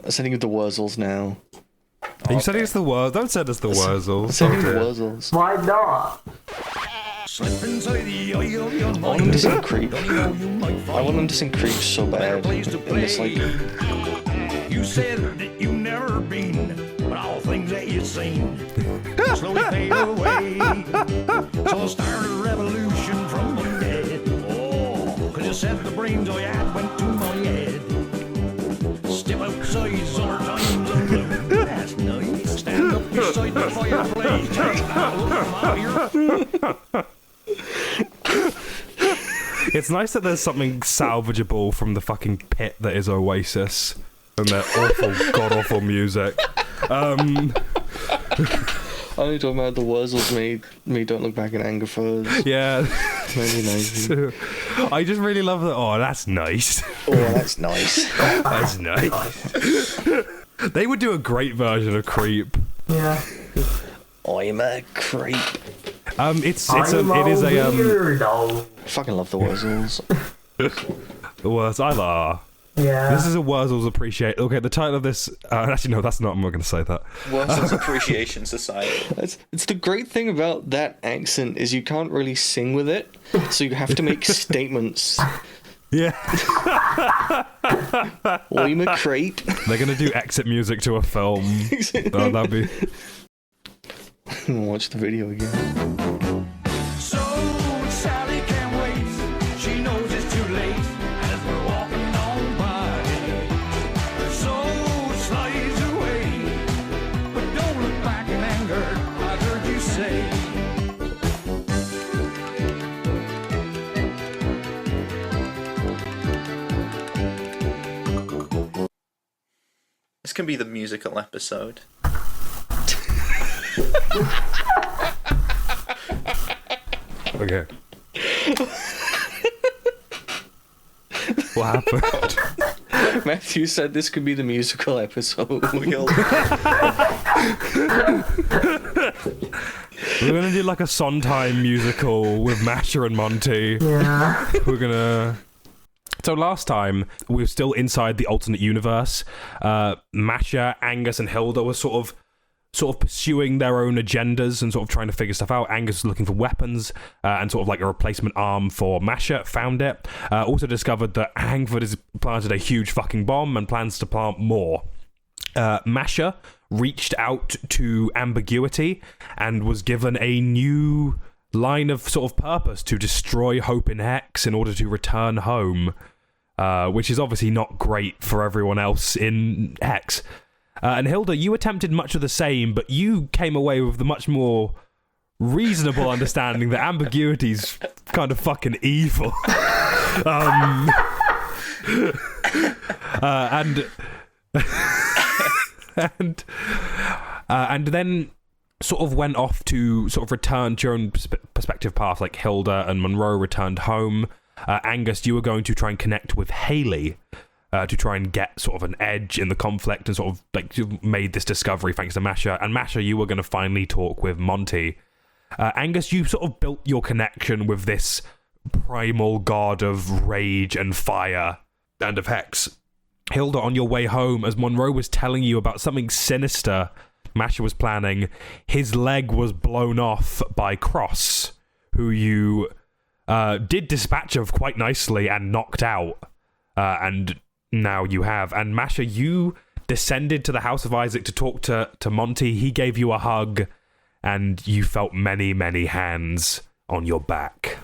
I'm sending you the Wurzels now. Are you sending us the Wurzels? Don't send us the Wurzels. Sending the Wurzels. Why not? I want him to sing Creep. I want him to sing Creep so bad. In this, like... You said that you never been, but all things that you seen slowly fade away. So I started a revolution from the dead. Oh, cause you said the brains of your went to my head. Step outside, summertime's alone. That's nice. Stand up beside the fireplace. Take out my It's nice that there's something salvageable from the fucking pit that is Oasis and their awful, god-awful music. I'm only talking about the Wurzels made me Don't Look Back in Anger first. Yeah. 1990. I just really love that. Oh, that's nice. Oh, that's nice. That's nice. They would do a great version of Creep. Yeah. I'm a creep. Weirdo. I fucking love the Wurzels. The worst. Yeah. This is a Wurzels appreciate. Okay, the title of this. Actually, no, that's not. I'm not going to say that. Wurzels Appreciation Society. It's the great thing about that accent is you can't really sing with it, so you have to make statements. Yeah. I'm a creep. They're going to do exit music to a film. That'd be. Watch the video again. So Sally can't wait. She knows it's too late as we're walking on by. Her soul slides away, but don't look back in anger. I heard you say. This can be the musical episode. Okay. What happened? Matthew said this could be the musical episode. We're gonna do like a Sondheim musical with Masha and Monty. Yeah. We're gonna. So last time we were still inside the alternate universe. Masha, Angus, and Hilda were sort of pursuing their own agendas and sort of trying to figure stuff out. Angus was looking for weapons and sort of like a replacement arm for Masha. Found it. Also discovered that Hangford has planted a huge fucking bomb and plans to plant more. Masha reached out to Ambiguity and was given a new line of sort of purpose to destroy Hope in HEX in order to return home, which is obviously not great for everyone else in HEX. And Hilda, you attempted much of the same, but you came away with the much more reasonable understanding that Ambiguity's kind of fucking evil. And then sort of went off to sort of return to your own perspective path, like Hilda and Monroe returned home. Angus, you were going to try and connect with Hayley to try and get sort of an edge in the conflict, and sort of like you made this discovery thanks to Masha. And Masha, you were going to finally talk with Monty. Angus, you sort of built your connection with this primal god of rage and fire and of HEX. Hilda, on your way home, as Monroe was telling you about something sinister Masha was planning, his leg was blown off by Cross, who you did dispatch of quite nicely and knocked out. And now you have. And Masha, you descended to the House of Isaac to talk to Monty. He gave you a hug, and you felt many, many hands on your back.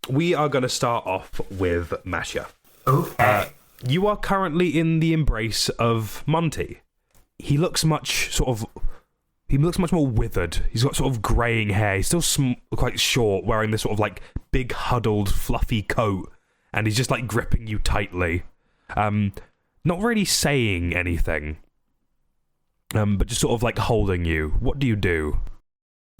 We are going to start off with Masha. Okay. You are currently in the embrace of Monty. He looks much more withered. He's got sort of greying hair. He's still quite short, wearing this sort of like big huddled, fluffy coat, and he's just like gripping you tightly. Not really saying anything, but just sort of like holding you. What do you do?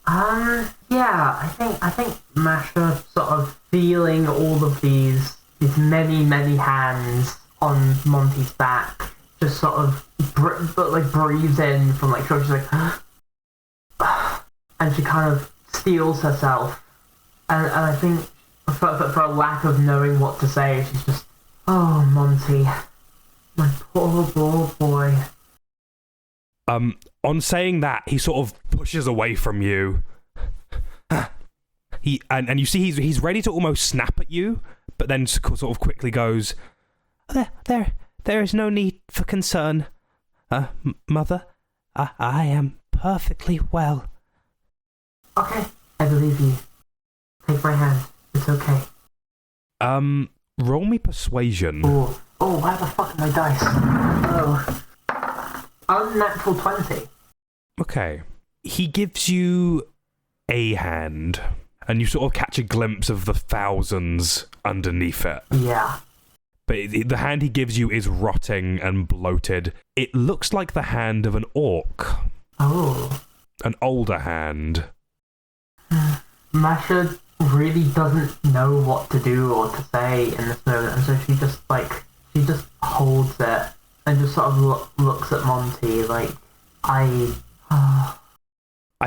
Yeah, I think Masha sort of feeling all of these many, many hands on Monty's back, just sort of breathes in from like, she's like, and she kind of steels herself, and I think for a lack of knowing what to say, she's just, oh, Monty, My poor boy. On saying that, he sort of pushes away from you. And you see he's ready to almost snap at you, but then sort of quickly goes, There is no need for concern, Mother. I am perfectly well. Okay, I believe you. Take my hand. It's okay. Roll me persuasion. Oh, where the fuck are my dice? Oh. Unnatural 20. Okay. He gives you a hand, and you sort of catch a glimpse of the thousands underneath it. Yeah. But the hand he gives you is rotting and bloated. It looks like the hand of an orc. Oh. An older hand. Masha really doesn't know what to do or to say in this moment, and so she just holds it and just sort of looks at Monty like, I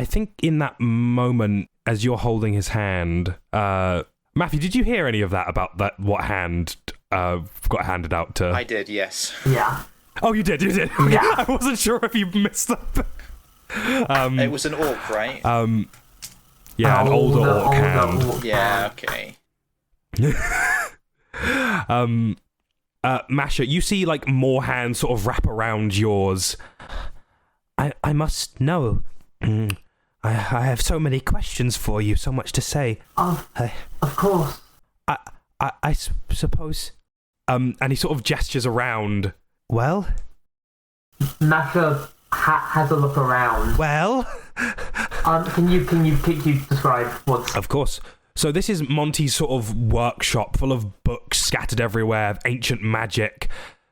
think in that moment, as you're holding his hand, Matthew, did you hear any of that about that? What hand got handed out to? I did, yes. Yeah. Oh, you did. Yeah. I wasn't sure if you missed that. It was an orc, right? Yeah, an older orc hand. Orc Yeah, hand. okay. Masha, you see like more hands sort of wrap around yours. I must know. I have so many questions for you, so much to say. Of course. I suppose. And he sort of gestures around. Well? Masha has a look around. Well? Can you describe what's... Of course. So this is Monty's sort of workshop full of books scattered everywhere, of ancient magic.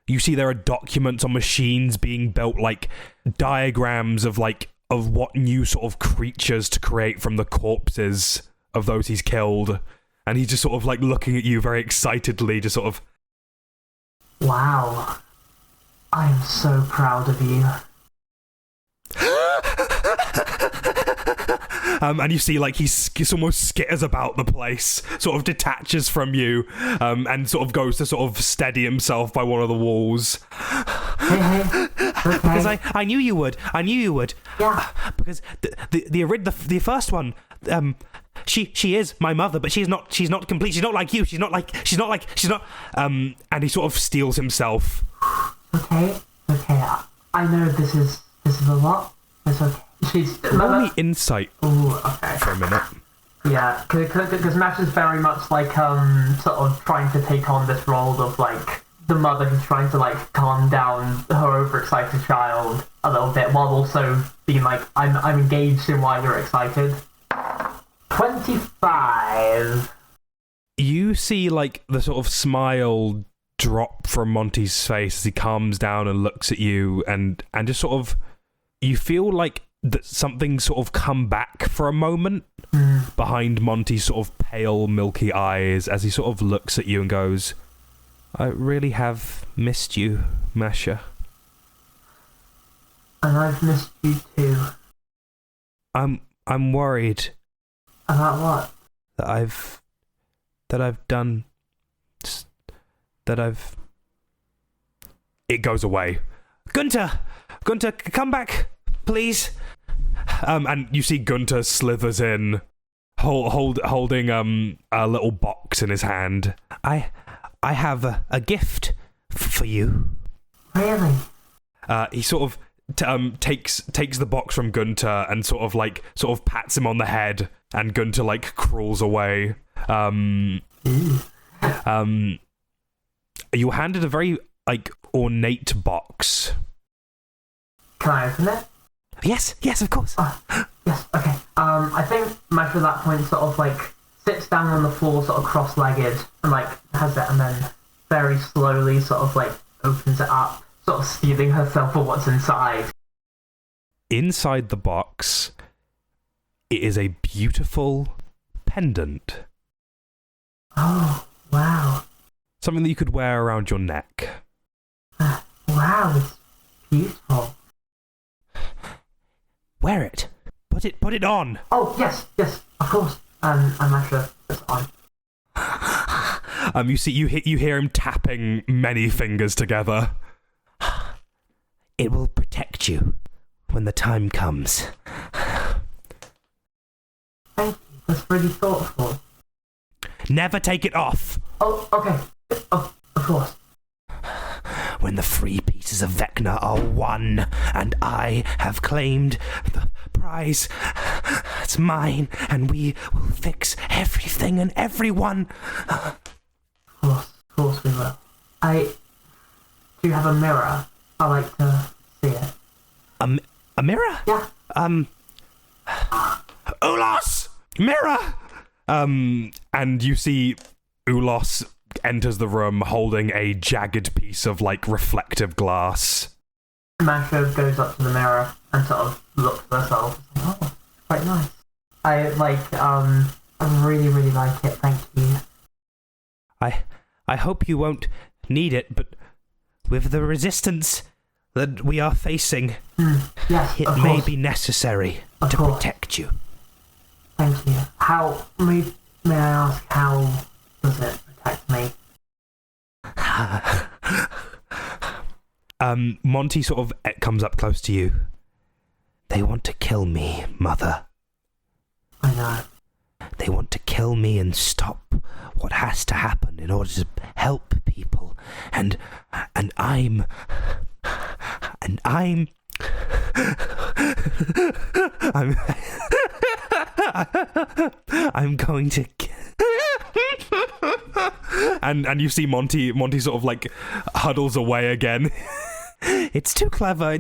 You see there are documents on machines being built, like diagrams of what new sort of creatures to create from the corpses of those he's killed. And he's just sort of like looking at you very excitedly, just sort of... Wow. I am so proud of you. And you see, like, he almost skitters about the place, sort of detaches from you, and sort of goes to sort of steady himself by one of the walls. Hey. Okay. Because I knew you would. Yeah. Because the first one, she is my mother, but she's not complete. She's not like you. She's not. And he sort of steels himself. Okay. I know this is a lot. It's okay. Roll me insight Ooh, okay. for a minute. Yeah, because Mash is very much like sort of trying to take on this role of like the mother who's trying to like calm down her overexcited child a little bit while also being like, I'm engaged in why you're excited. 25. You see like the sort of smile drop from Monty's face as he calms down and looks at you, and just sort of you feel like that something sort of come back for a moment behind Monty's sort of pale, milky eyes as he sort of looks at you and goes, I really have missed you, Masha. And I've missed you too. I'm worried About what? that I've done It goes away. Gunter, come back, please. And you see Gunter slithers in, holding a little box in his hand. I have a gift for you. Really? He sort of takes the box from Gunter and sort of pats him on the head, and Gunter like crawls away. You're handed a very like ornate box. Can I open it? Yes, of course. Yes, okay. I think Mash at that point sort of like sits down on the floor sort of cross-legged and like has it, and then very slowly sort of like opens it up, sort of steeling herself for what's inside. Inside the box, it is a beautiful pendant. Oh, wow. Something that you could wear around your neck. Wow, it's beautiful. Wear it. Put it on. Oh, yes, of course. I'm Masha. It's on. You hear him tapping many fingers together. It will protect you when the time comes. Thank you. That's really thoughtful. Never take it off. Oh, okay. Of course. When the 3 pieces of Vecna are won, and I have claimed the prize, it's mine, and we will fix everything and everyone. Of course we will. Do you have a mirror? I like to see it. A mirror? Yeah. Ulos! Mirror! And you see Ulos enters the room holding a jagged piece of, like, reflective glass. Masha goes up to the mirror and sort of looks at herself. Oh, quite nice. I really, really like it. Thank you. I hope you won't need it, but with the resistance that we are facing, Yes, it of may course. be necessary Of to course. protect you. Thank you. How may I ask, how does it protect me? Monty sort of comes up close to you. They want to kill me, Mother. I know. They want to kill me and stop what has to happen in order to help people. And I'm going to and you see Monty sort of like huddles away again. It's too clever.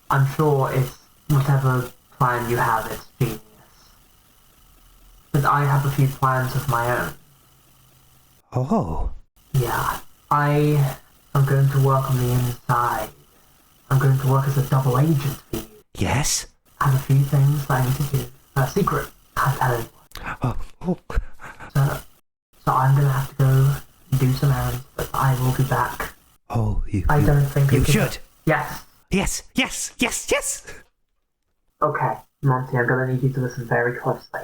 I'm sure it's whatever plan you have, it's genius. But I have a few plans of my own. Oh. Yeah. I am going to work on the inside. I'm going to work as a double agent for you. Yes? I have a few things that I need to do. Secret. Can't tell anyone. Oh. So I'm going to have to go do some errands, but I will be back. Oh, I don't think you it could- should. Yes. Yes. Okay, Monty, I'm going to need you to listen very closely.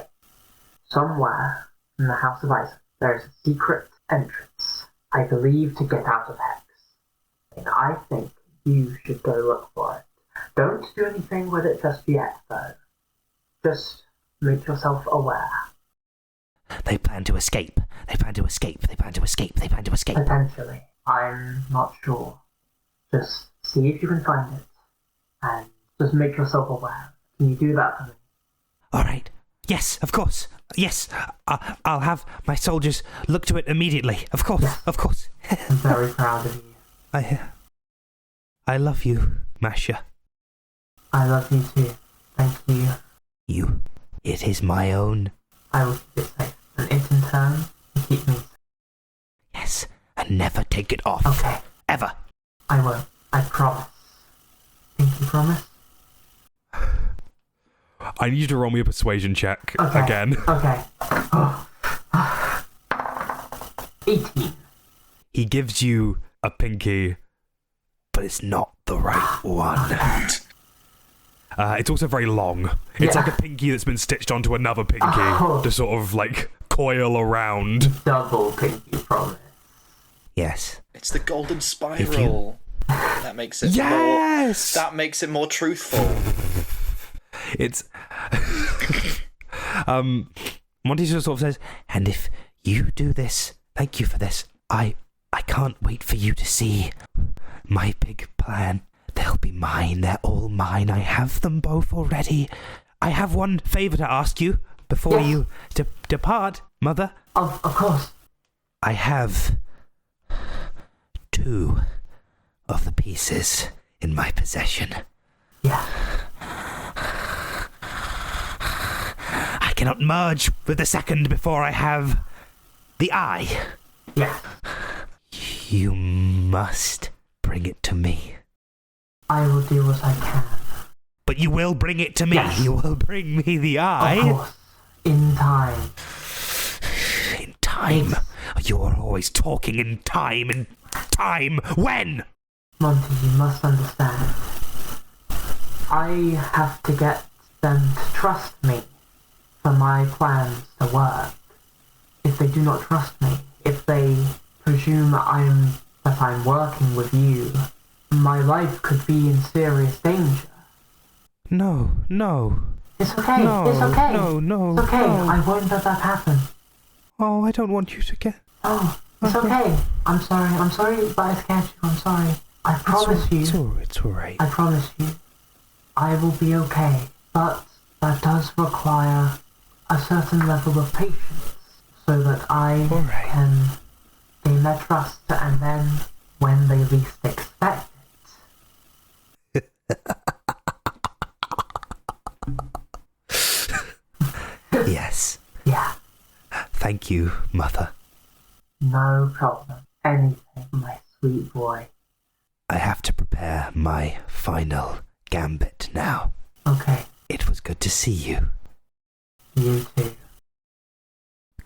Somewhere in the House of Ice, there is a secret entrance, I believe, to get out of HEX. And I think you should go look for it. Don't do anything with it just yet, though. Just make yourself aware. They plan to escape. Potentially. I'm not sure. Just see if you can find it. And just make yourself aware. Can you do that for me? All right. Yes, of course. Yes, I'll have my soldiers look to it immediately. Of course, Yes. of course. I'm very proud of you. I love you, Masha. I love you too. Thank you. It is my own. I will keep it safe. And it in turn will keep me safe. Yes, and never take it off. Okay. Ever. I won't. I promise. Think you promise? I need you to roll me a persuasion check Okay. again. Okay. 18. He gives you a pinky. But it's not the right one. It's also very long. It's Yeah. like a pinky that's been stitched onto another pinky Oh. to sort of like coil around. Double pinky promise. Yes. It's the golden spiral. That makes it Yes! more. That makes it more truthful. It's Monty just sort of says, and if you do this, thank you for this. I can't wait for you to see my big plan. They'll be mine. They're all mine. I have them both already. I have one favour to ask you before Yes. you depart, Mother. Of course. I have 2 of the pieces in my possession. Yeah. I cannot merge with the second before I have the eye. Yeah. You must bring it to me. I will do what I can. But you will bring it to me. Yes. You will bring me the eye. Of course. In time. In time. You are always talking in time. In time. When? Monty, you must understand. I have to get them to trust me for my plans to work. If they do not trust me, if they presume that I'm working with you, life could be in serious danger. No. It's okay. No, it's okay. no, It's okay. no. I won't let that happen. Oh, I don't want you to get... Oh, it's okay. I'm sorry that I scared you. I'm sorry. I promise you. It's alright. I promise you. I will be okay. But that does require a certain level of patience so that I can gain their trust, and then when they least expect it. Yes. Yeah. Thank you, Mother. No problem. Anything, my sweet boy. I have to prepare my final gambit now. Okay. It was good to see you. You too.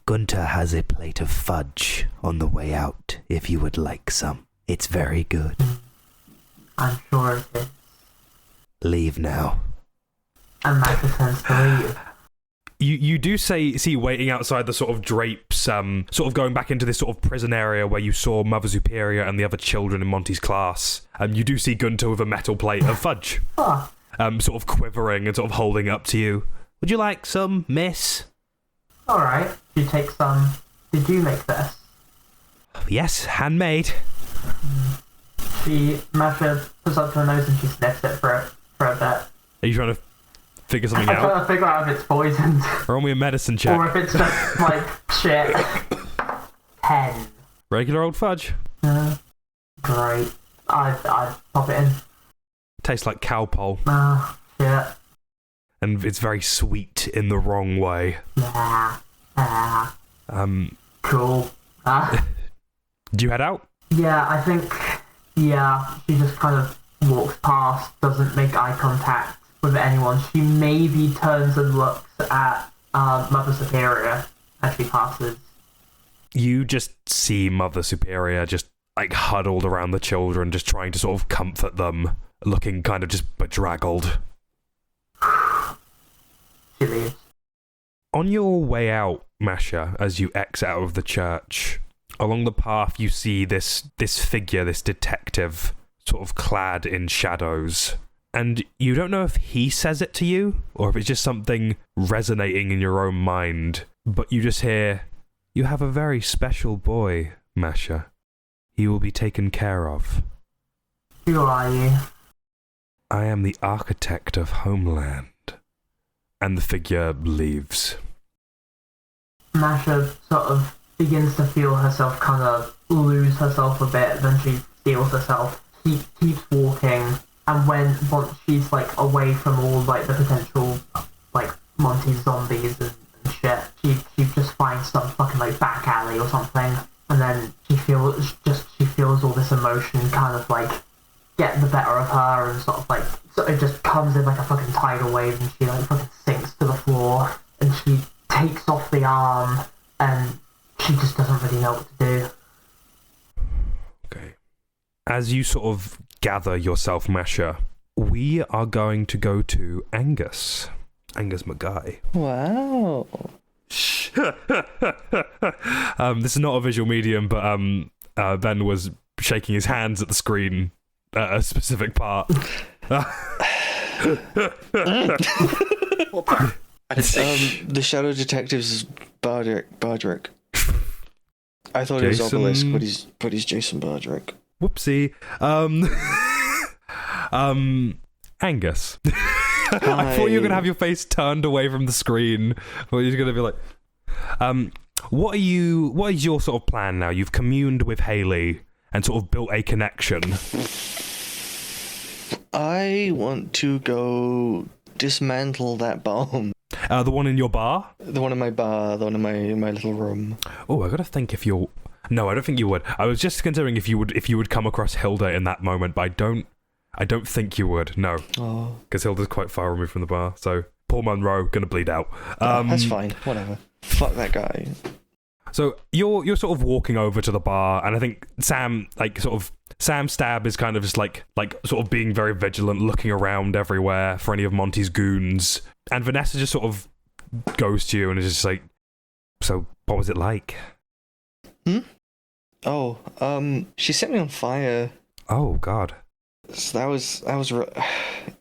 Gunter has a plate of fudge on the way out, if you would like some. It's very good. I'm sure it is. Leave now. And Masha tends to leave. You do see waiting outside the sort of drapes, sort of going back into this sort of prison area where you saw Mother Superior and the other children in Monty's class. You do see Gunter with a metal plate of fudge, Oh, sort of quivering and sort of holding up to you. Would you like some, miss? alright. You take some. Did you make this? Yes, handmade. Masha puts up to her nose and she sniffs it for a bit. Are you trying to figure something I'm out? trying to figure out if it's poisoned. Roll me a medicine check. Or if it's just like shit. 10. Regular old fudge. Great. I'd pop it in. Tastes like cowpole, Shit. and it's very sweet in the wrong way. Cool. Do you head out? Yeah, I think, she just kind of walks past, doesn't make eye contact with anyone. She maybe turns and looks at Mother Superior as she passes. You just see Mother Superior just like huddled around the children, just trying to sort of comfort them, looking kind of just bedraggled. She leaves. On your way out, Masha, as you exit out of the church, along the path you see this figure, this detective, sort of clad in shadows. And you don't know if he says it to you, or if it's just something resonating in your own mind, but you just hear, "You have a very special boy, Masha. He will be taken care of." Who are you? "I am the architect of Homeland." And the figure leaves. Masha sort of begins to feel herself kind of lose herself a bit, then she steals herself, keeps walking, and once she's like away from all like the potential like Monty zombies and shit, she just finds some fucking like back alley or something, and then she feels all this emotion kind of like get the better of her, and sort of like so it just comes in like a fucking tidal wave, and she like fucking sinks to the floor, and she takes off the arm, and she just doesn't really know what to do. Okay. As you sort of gather yourself, Masha, we are going to go to Angus McGuy. Wow. This is not a visual medium, but Ben was shaking his hands at the screen at a specific part. What part? I didn't see. The Shadow Detectives is Bardrick. I thought Jason. it was Obelisk, but he's Jason Bardrick. Whoopsie. Angus. I thought you were going to have your face turned away from the screen. Or you're going to be like... what is your sort of plan now? You've communed with Hayley and sort of built a connection. I want to go dismantle that bomb. The one in your bar? The one in my bar, the one in my little room. Oh, I gotta think if you're... No, I don't think you would. I was just considering if you would come across Hilda in that moment, but I don't think you would, no. Oh. Because Hilda's quite far removed from the bar, so Paul Monroe gonna bleed out. That's fine, whatever. Fuck that guy. So you're sort of walking over to the bar, and I think Sam Stab is kind of just like sort of being very vigilant, looking around everywhere for any of Monty's goons. And Vanessa just sort of goes to you and is just like, "So what was it like?" Oh, she set me on fire. Oh God. So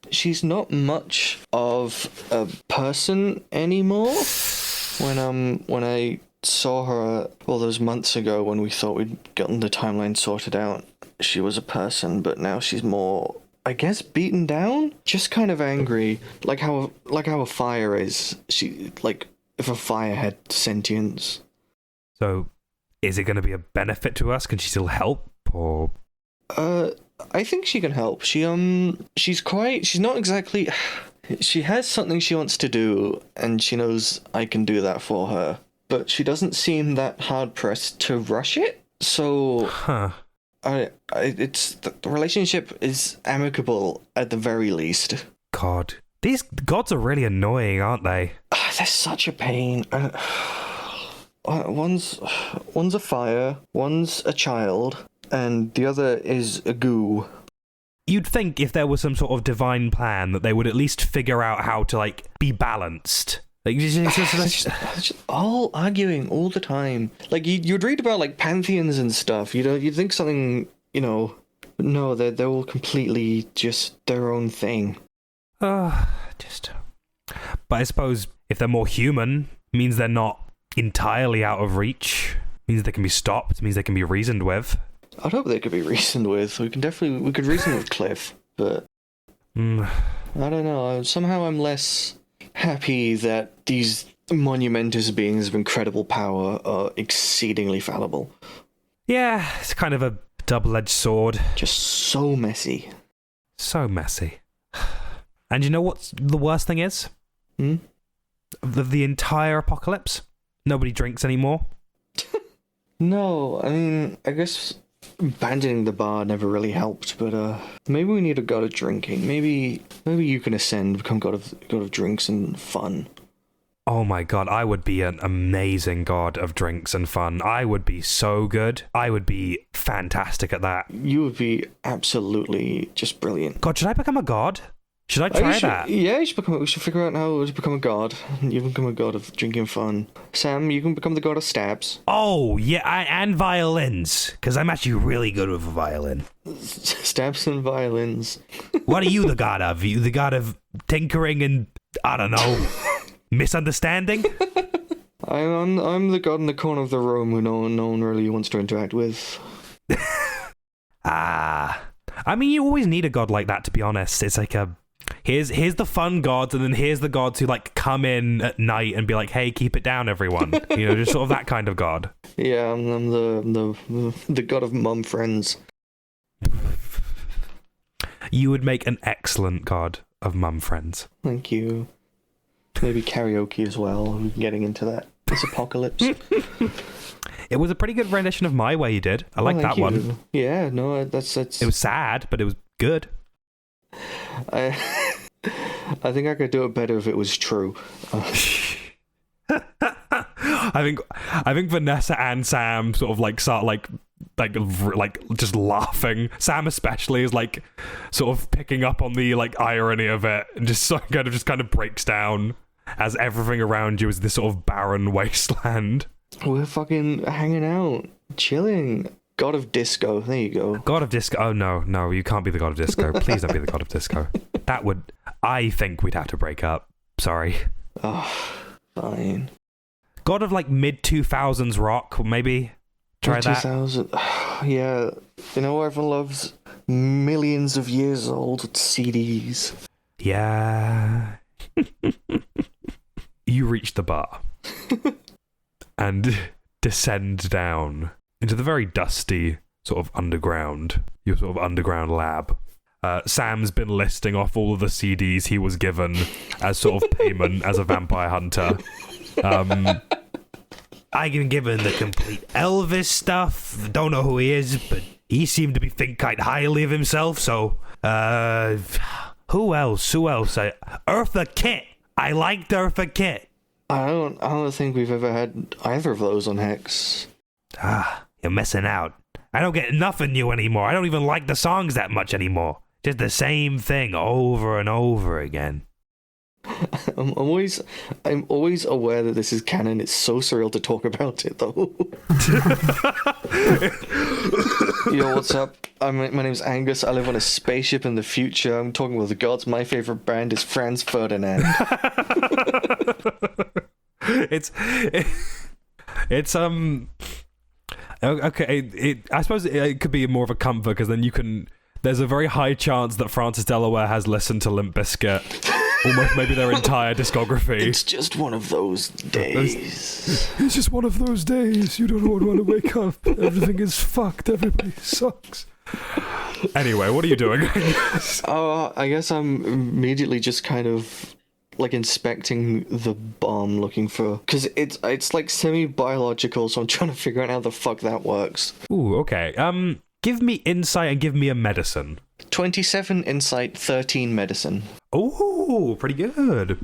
she's not much of a person anymore. When I saw her all those months ago when we thought we'd gotten the timeline sorted out, she was a person, but now she's more, I guess, beaten down, just kind of angry, like how a fire is. She, like, if a fire had sentience. So, is it going to be a benefit to us? Can she still help, or? I think she can help. She's not exactly. She has something she wants to do, and she knows I can do that for her. But she doesn't seem that hard pressed to rush it. So, it's the relationship is amicable at the very least. God, these gods are really annoying, aren't they? They're such a pain. One's a fire, one's a child, and the other is a goo. You'd think if there was some sort of divine plan that they would at least figure out how to, like, be balanced. Like, just all arguing all the time. Like, you'd read about, like, pantheons and stuff. You'd think something, no, they're all completely just their own thing. But I suppose if they're more human, means they're not entirely out of reach. Means they can be stopped. Means they can be reasoned with. I'd hope they could be reasoned with. We could reason with Cliff, but I don't know. Somehow I'm less happy that these monumentous beings of incredible power are exceedingly fallible. Yeah, it's kind of a double-edged sword. Just so messy. So messy. And you know what the worst thing is? The entire apocalypse? Nobody drinks anymore? No, I mean, I guess abandoning the bar never really helped, but maybe we need a god of drinking. Maybe you can ascend, become god of drinks and fun. Oh my god, I would be an amazing god of drinks and fun. I would be so good. I would be fantastic at that. You would be absolutely just brilliant. God, should I become a god? Should I try that? Yeah, we should figure out how to become a god. You can become a god of drinking fun. Sam, you can become the god of stabs. Oh, yeah, and violins, because I'm actually really good with a violin. Stabs and violins. What are you the god of? You the god of tinkering and, I don't know, misunderstanding? I'm the god in the corner of the room who no one really wants to interact with. I mean, you always need a god like that, to be honest. It's like here's the fun gods, and then here's the gods who, like, come in at night and be like, hey, keep it down, everyone. Just sort of that kind of god. Yeah, I'm the god of mum friends. You would make an excellent god of mum friends. Thank you. Maybe karaoke as well. We're getting into that. This apocalypse. It was a pretty good rendition of My Way you did. I like that one. Yeah, no, that's... It was sad, but it was good. I think I could do it better if it was true. I think Vanessa and Sam sort of like start like just laughing. Sam especially is like sort of picking up on the like irony of it, and just kind of breaks down as everything around you is this sort of barren wasteland. We're fucking hanging out, chilling. God of disco, there you go. God of disco. Oh no, you can't be the god of disco. Please don't be the god of disco. I think we'd have to break up. Sorry. Oh, fine. God of like mid-2000s rock, maybe. Try that. 2000. Yeah, everyone loves millions of years old CDs. Yeah. You reach the bar and descend down into the very dusty sort of your sort of underground lab. Sam's been listing off all of the CDs he was given as sort of payment as a vampire hunter. I've been given the complete Elvis stuff. Don't know who he is, but he seemed to be think quite highly of himself, so... Who else? Eartha Kitt. I liked Eartha Kitt. I don't think we've ever had either of those on HEX. You're missing out. I don't get nothing new anymore. I don't even like the songs that much anymore. Just the same thing over and over again. I'm always aware that this is canon. It's so surreal to talk about it, though. Yo, what's up? My name's Angus. I live on a spaceship in the future. I'm talking with the gods. My favorite brand is Franz Ferdinand. It's okay. I suppose it could be more of a comfort because then you can. There's a very high chance that Francis Delaware has listened to Limp Bizkit, almost maybe their entire discography. It's just one of those days. It's just one of those days. You don't want to wake up. Everything is fucked. Everybody sucks. Anyway, what are you doing? I guess I'm immediately just kind of like inspecting the bomb, looking for, because it's like semi-biological, so I'm trying to figure out how the fuck that works. Ooh, okay. Give me insight and give me a medicine. 27 insight, 13 medicine. Ooh, pretty good.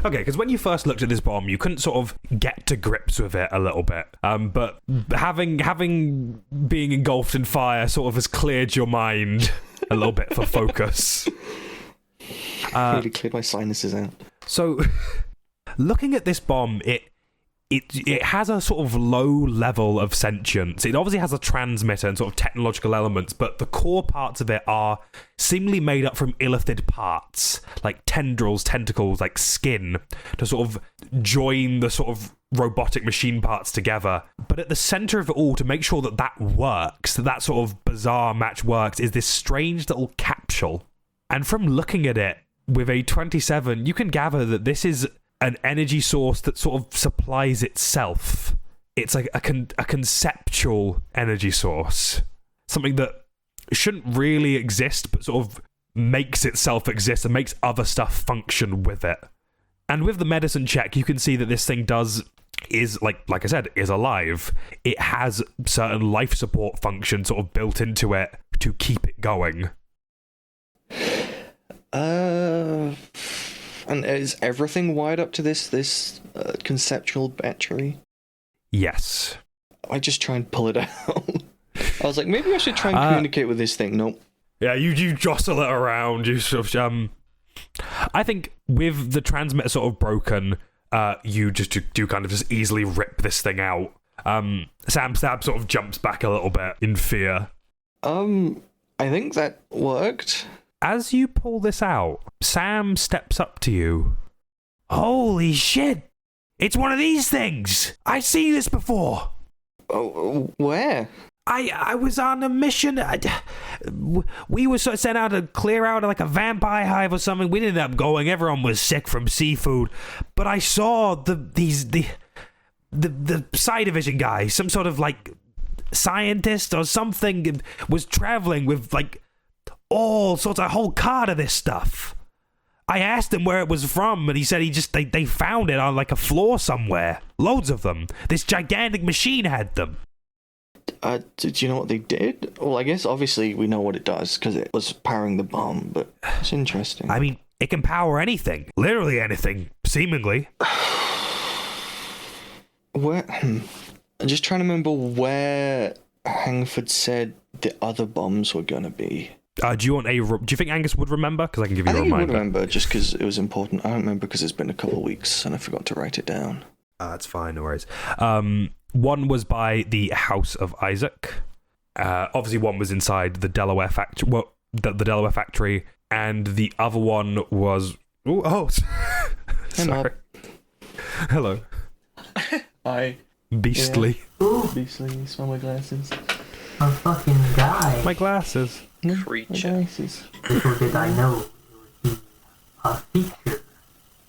Okay, because when you first looked at this bomb, you couldn't sort of get to grips with it a little bit. But having being engulfed in fire sort of has cleared your mind a little bit for focus. Really cleared my sinuses out. So, looking at this bomb, it has a sort of low level of sentience. It obviously has a transmitter and sort of technological elements, but the core parts of it are seemingly made up from illithid parts, like tendrils, tentacles, like skin, to sort of join the sort of robotic machine parts together. But at the center of it all, to make sure that that works, that sort of bizarre match works, is this strange little capsule. And from looking at it with a 27, you can gather that this is an energy source that sort of supplies itself. It's like a conceptual energy source. Something that shouldn't really exist, but sort of makes itself exist and makes other stuff function with it. And with the medicine check, you can see that this thing is like I said, is alive. It has certain life support function sort of built into it to keep it going. And is everything wired up to this conceptual battery? Yes. I just try and pull it out. I was like, maybe I should try and communicate with this thing. Nope. Yeah, you jostle it around. You sort of I think with the transmitter sort of broken, you just do kind of just easily rip this thing out. Sam Stab sort of jumps back a little bit in fear. I think that worked. As you pull this out, Sam steps up to you. Holy shit! It's one of these things! I've seen this before! Oh, where? I was on a mission. We were sort of sent out to clear out like a vampire hive or something. We ended up going. Everyone was sick from seafood. But I saw the Psi Division guy, some sort of like scientist or something, was traveling with like all sorts of a whole cart of this stuff. I asked him where it was from, and he said they found it on like a floor somewhere. Loads of them. This gigantic machine had them. Did you know what they did? Well, I guess obviously we know what it does because it was powering the bomb, but it's interesting. I mean, it can power anything. Literally anything, seemingly. Where? I'm just trying to remember where Hangford said the other bombs were gonna be. Do you think Angus would remember? Because I can give you a reminder. I think he would remember just because it was important. I don't remember because it's been a couple of weeks and I forgot to write it down. That's fine, no worries. One was by the House of Isaac. Obviously, one was inside the Delaware factory. Well, the Delaware factory, and the other one was. Sorry. Hello. Hi. Beastly. Ooh, Beastly. You smell my glasses. a fucking guy. My glasses. Creature. Little did I know it would be a feature.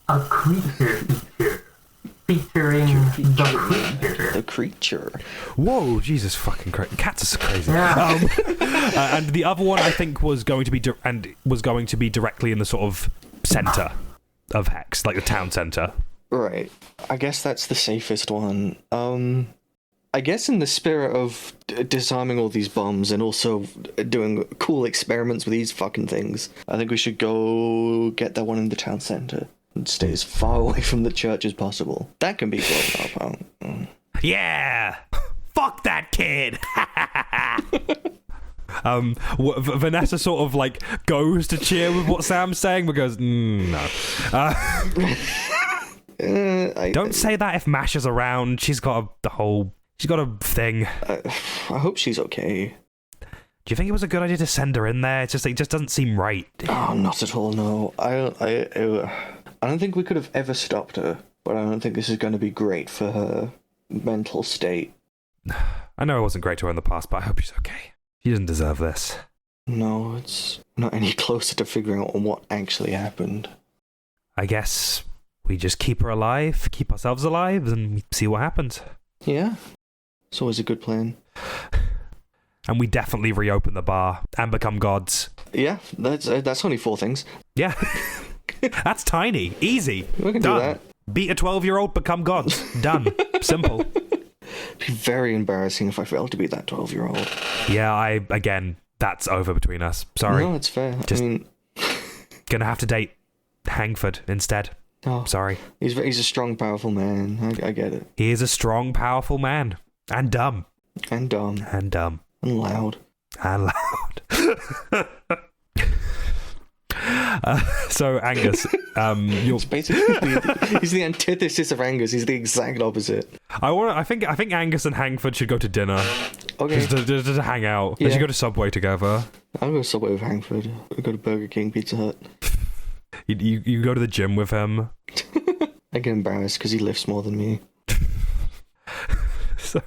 A creature feature. Featuring the creature. The creature. Whoa, Jesus fucking Christ. Cats are crazy. Yeah. And the other one, I think, was going to be directly in the sort of center of HEX, like the town center. Right. I guess that's the safest one. I guess in the spirit of disarming all these bombs and also doing cool experiments with these fucking things, I think we should go get that one in the town center and stay as far away from the church as possible. That can be blown up. Yeah! Fuck that kid! Vanessa sort of like goes to cheer with what Sam's saying, but goes, no. Don't say that if Masha's around. She's got a thing. I hope she's okay. Do you think it was a good idea to send her in there? It's just, it just doesn't seem right. Oh, not at all, no. I don't think we could have ever stopped her, but I don't think this is going to be great for her mental state. I know it wasn't great to her in the past, but I hope she's okay. She doesn't deserve this. No, it's not any closer to figuring out what actually happened. I guess we just keep her alive, keep ourselves alive, and see what happens. Yeah, it's always a good plan. And we definitely reopen the bar and become gods. Yeah, that's only 4 things. Yeah. That's tiny. Easy. We can Done. do that. Beat a 12-year-old, become gods. Done. Simple. It'd be very embarrassing if I failed to beat that 12-year-old. Yeah, again, that's over between us. Sorry. No, it's fair. Just I mean... gonna have to date Hangford instead. Oh, Sorry. He's a strong, powerful man. I get it. He is a strong, powerful man. And dumb. And dumb. And dumb. And loud. And loud. So Angus, you're It's basically he's the antithesis of Angus. He's the exact opposite. I think Angus and Hangford should go to dinner. Okay. Just to hang out. They Yeah. should go to Subway together. I'll go Subway with Hangford. I'll go to Burger King, Pizza Hut. You go to the gym with him. I get embarrassed because he lifts more than me. So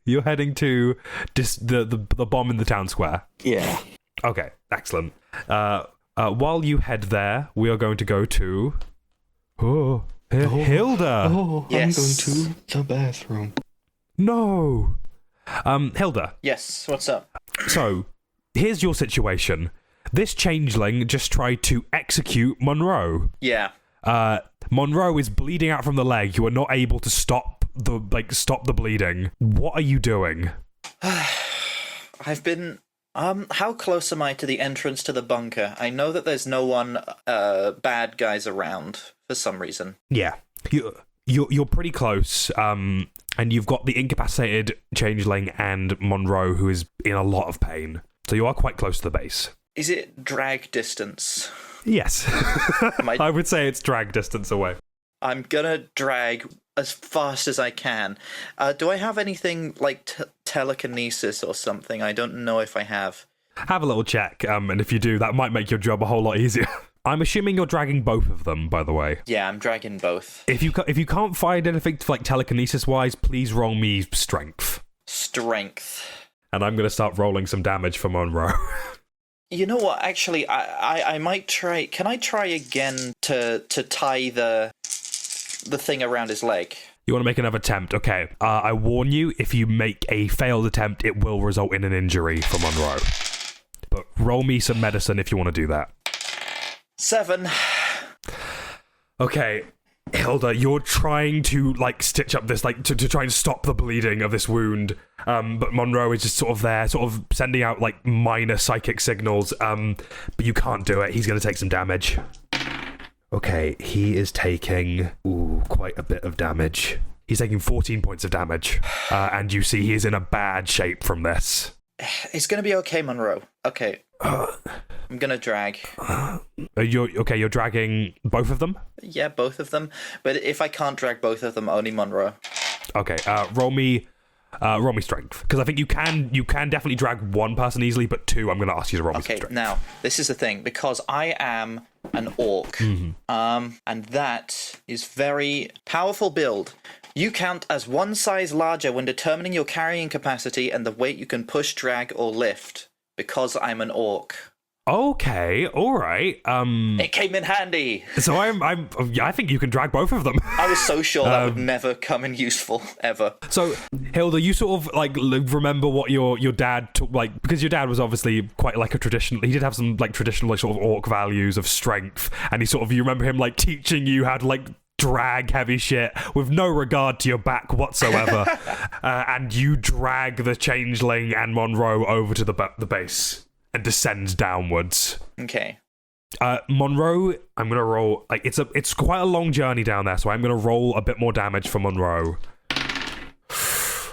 you're heading to the bomb in the town square. Yeah. Okay, excellent. While you head there, we are going to go to Hilda. Oh, Yes. I'm going to the bathroom. No. Hilda. Yes, what's up? So, here's your situation. This changeling just tried to execute Monroe. Yeah. Monroe is bleeding out from the leg. You are not able to stop the bleeding. What are you doing? I've been... how close am I to the entrance to the bunker? I know that there's no one, bad guys around for some reason. Yeah. You're pretty close. And you've got the incapacitated changeling and Monroe, who is in a lot of pain. So you are quite close to the base. Is it drag distance? Yes. I would say it's drag distance away. I'm gonna drag as fast as I can. Do I have anything like telekinesis or something? I don't know if I have. Have a little check, and if you do, that might make your job a whole lot easier. I'm assuming you're dragging both of them, by the way. Yeah, I'm dragging both. If you can't find anything like telekinesis-wise, please roll me strength. Strength. And I'm going to start rolling some damage for Monroe. You know what? Actually, I might try. Can I try again to tie the thing around his leg? You want to make another attempt? Okay. I warn you, if you make a failed attempt, it will result in an injury for Monroe. But roll me some medicine if you want to do that. 7. Okay. Hilda, you're trying to, stitch up this, to try and stop the bleeding of this wound, but Monroe is just sort of there, sort of sending out, minor psychic signals, but you can't do it. He's going to take some damage. Okay, he is taking, quite a bit of damage. He's taking 14 points of damage, and you see he is in a bad shape from this. It's gonna be okay, Monroe. Okay. I'm gonna drag. You're dragging both of them? Yeah, both of them. But if I can't drag both of them, only Monroe. Okay, roll me strength, because I think you can definitely drag one person easily, but 2 I'm going to ask you to roll me some Okay, strength. now this is the thing, because I am an orc, and that is very powerful build. You count as one size larger when determining your carrying capacity and the weight you can push, drag, or lift. Because I'm an orc. Okay, all right. It came in handy. So I think you can drag both of them. I was so sure that would never come in useful ever. So Hilda, you sort of remember what your dad took, because your dad was obviously quite a traditional. He did have some traditional sort of orc values of strength, and you remember him teaching you how to drag heavy shit with no regard to your back whatsoever, and you drag the changeling and Monroe over to the base and descend downwards. Okay. Monroe, I'm gonna roll. It's quite a long journey down there, so I'm gonna roll a bit more damage for Monroe.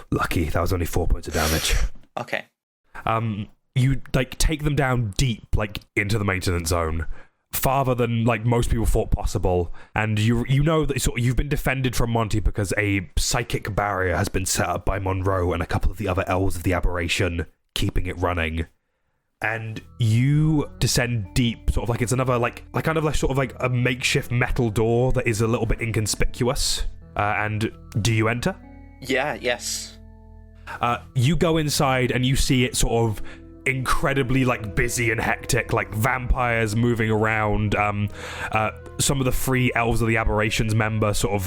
Lucky, that was only 4 points of damage. Okay. You take them down deep, into the maintenance zone. farther than like most people thought possible, and you know that you've been defended from Monty because a psychic barrier has been set up by Monroe and a couple of the other elves of the aberration, keeping it running. And you descend deep, sort of like it's another like sort of like a makeshift metal door that is a little bit inconspicuous. And do you enter? Yes. You go inside and you see it sort of incredibly like busy and hectic, like vampires moving around. Some of the free elves of the aberrations member sort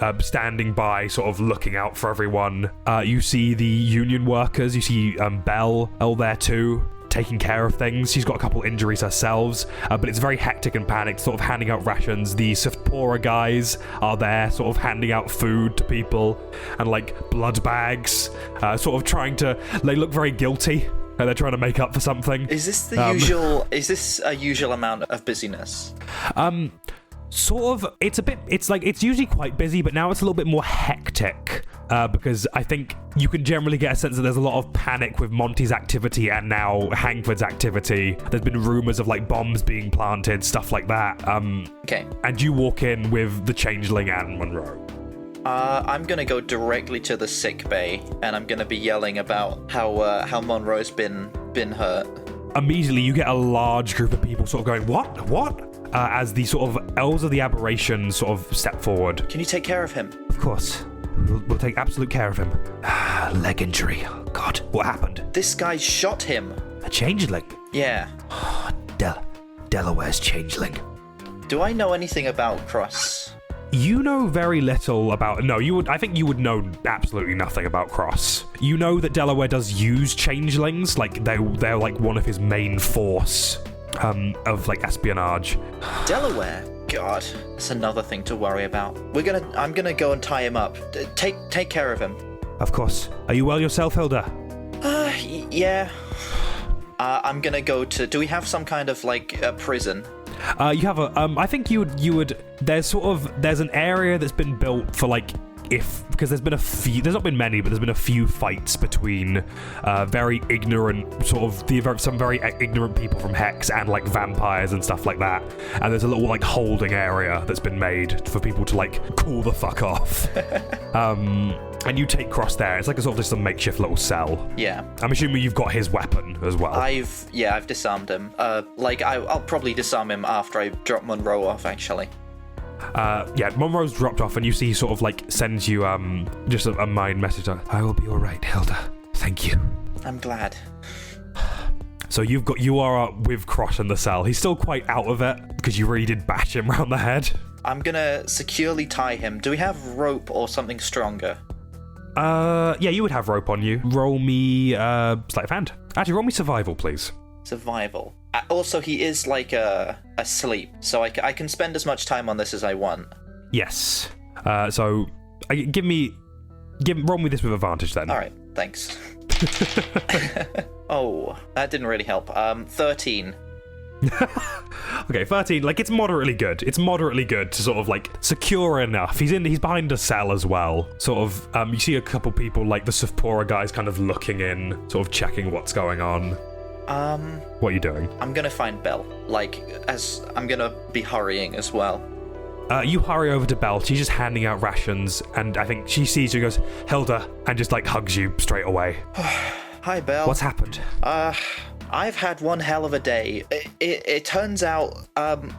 of standing by, sort of looking out for everyone. You see the union workers. You see Belle there too, taking care of things. She's got a couple injuries herself, but it's very hectic and panicked, sort of handing out rations. The Sephora guys are there, sort of handing out food to people and like blood bags, sort of trying to. They look very guilty. They're trying to make up for something. Is this the usual? Is this a usual amount of busyness? Sort of. It's usually quite busy, but now it's a little bit more hectic. Because I think you can generally get a sense that there's a lot of panic with Monty's activity and now Hangford's activity. There's been rumours of like bombs being planted, stuff like that. Okay. And you walk in with the Changeling and Monroe. I'm gonna go directly to the sick bay, and I'm gonna be yelling about how Monroe's been hurt. Immediately, you get a large group of people sort of going, what? As the sort of elves of the aberration sort of step forward. Can you take care of him? Of course. We'll take absolute care of him. Leg injury. Oh, God. What happened? This guy shot him. A changeling? Yeah. Delaware's changeling. Do I know anything about Cross? You know very little about... No, I think you would know absolutely nothing about Cross. You know that Delaware does use changelings. Like, they're like one of his main force of, like, espionage. Delaware? God, that's another thing to worry about. I'm gonna go and tie him up. Take care of him. Of course. Are you well yourself, Hilda? Yeah. I'm gonna go to... Do we have some kind of, like, prison? You have a... I think you would... There's an area that's been built for, like, because there's been a few... There's not been many, but there's been a few fights between very ignorant, sort of... Some very ignorant people from HEX and, like, vampires and stuff like that. And there's a little, like, holding area that's been made for people to, like, cool the fuck off. And you take Cross there. It's like a sort of just a makeshift little cell. Yeah. I'm assuming you've got his weapon as well. I've disarmed him. I'll probably disarm him after I drop Monroe off, actually. Monroe's dropped off, and you see he sort of like sends you just a mind message. I will be all right, Hilda. Thank you. I'm glad. So you are with Cross in the cell. He's still quite out of it because you really did bash him around the head. I'm gonna securely tie him. Do we have rope or something stronger? Yeah, you would have rope on you. Roll me sleight of hand. Actually, roll me survival, please. Survival. Also, he is like asleep, so I can spend as much time on this as I want. Yes. So roll me this with advantage then. All right, thanks. Oh, that didn't really help. 13. Okay, 13. Like, it's moderately good. It's moderately good to sort of like secure enough. He's behind a cell as well. Sort of. You see a couple people like the Sephora guys kind of looking in, sort of checking what's going on. What are you doing? I'm gonna find Belle. As I'm gonna be hurrying as well. You hurry over to Belle. She's just handing out rations, and I think she sees you and goes, Hilda, and just like hugs you straight away. Hi, Belle. What's happened? I've had one hell of a day. It turns out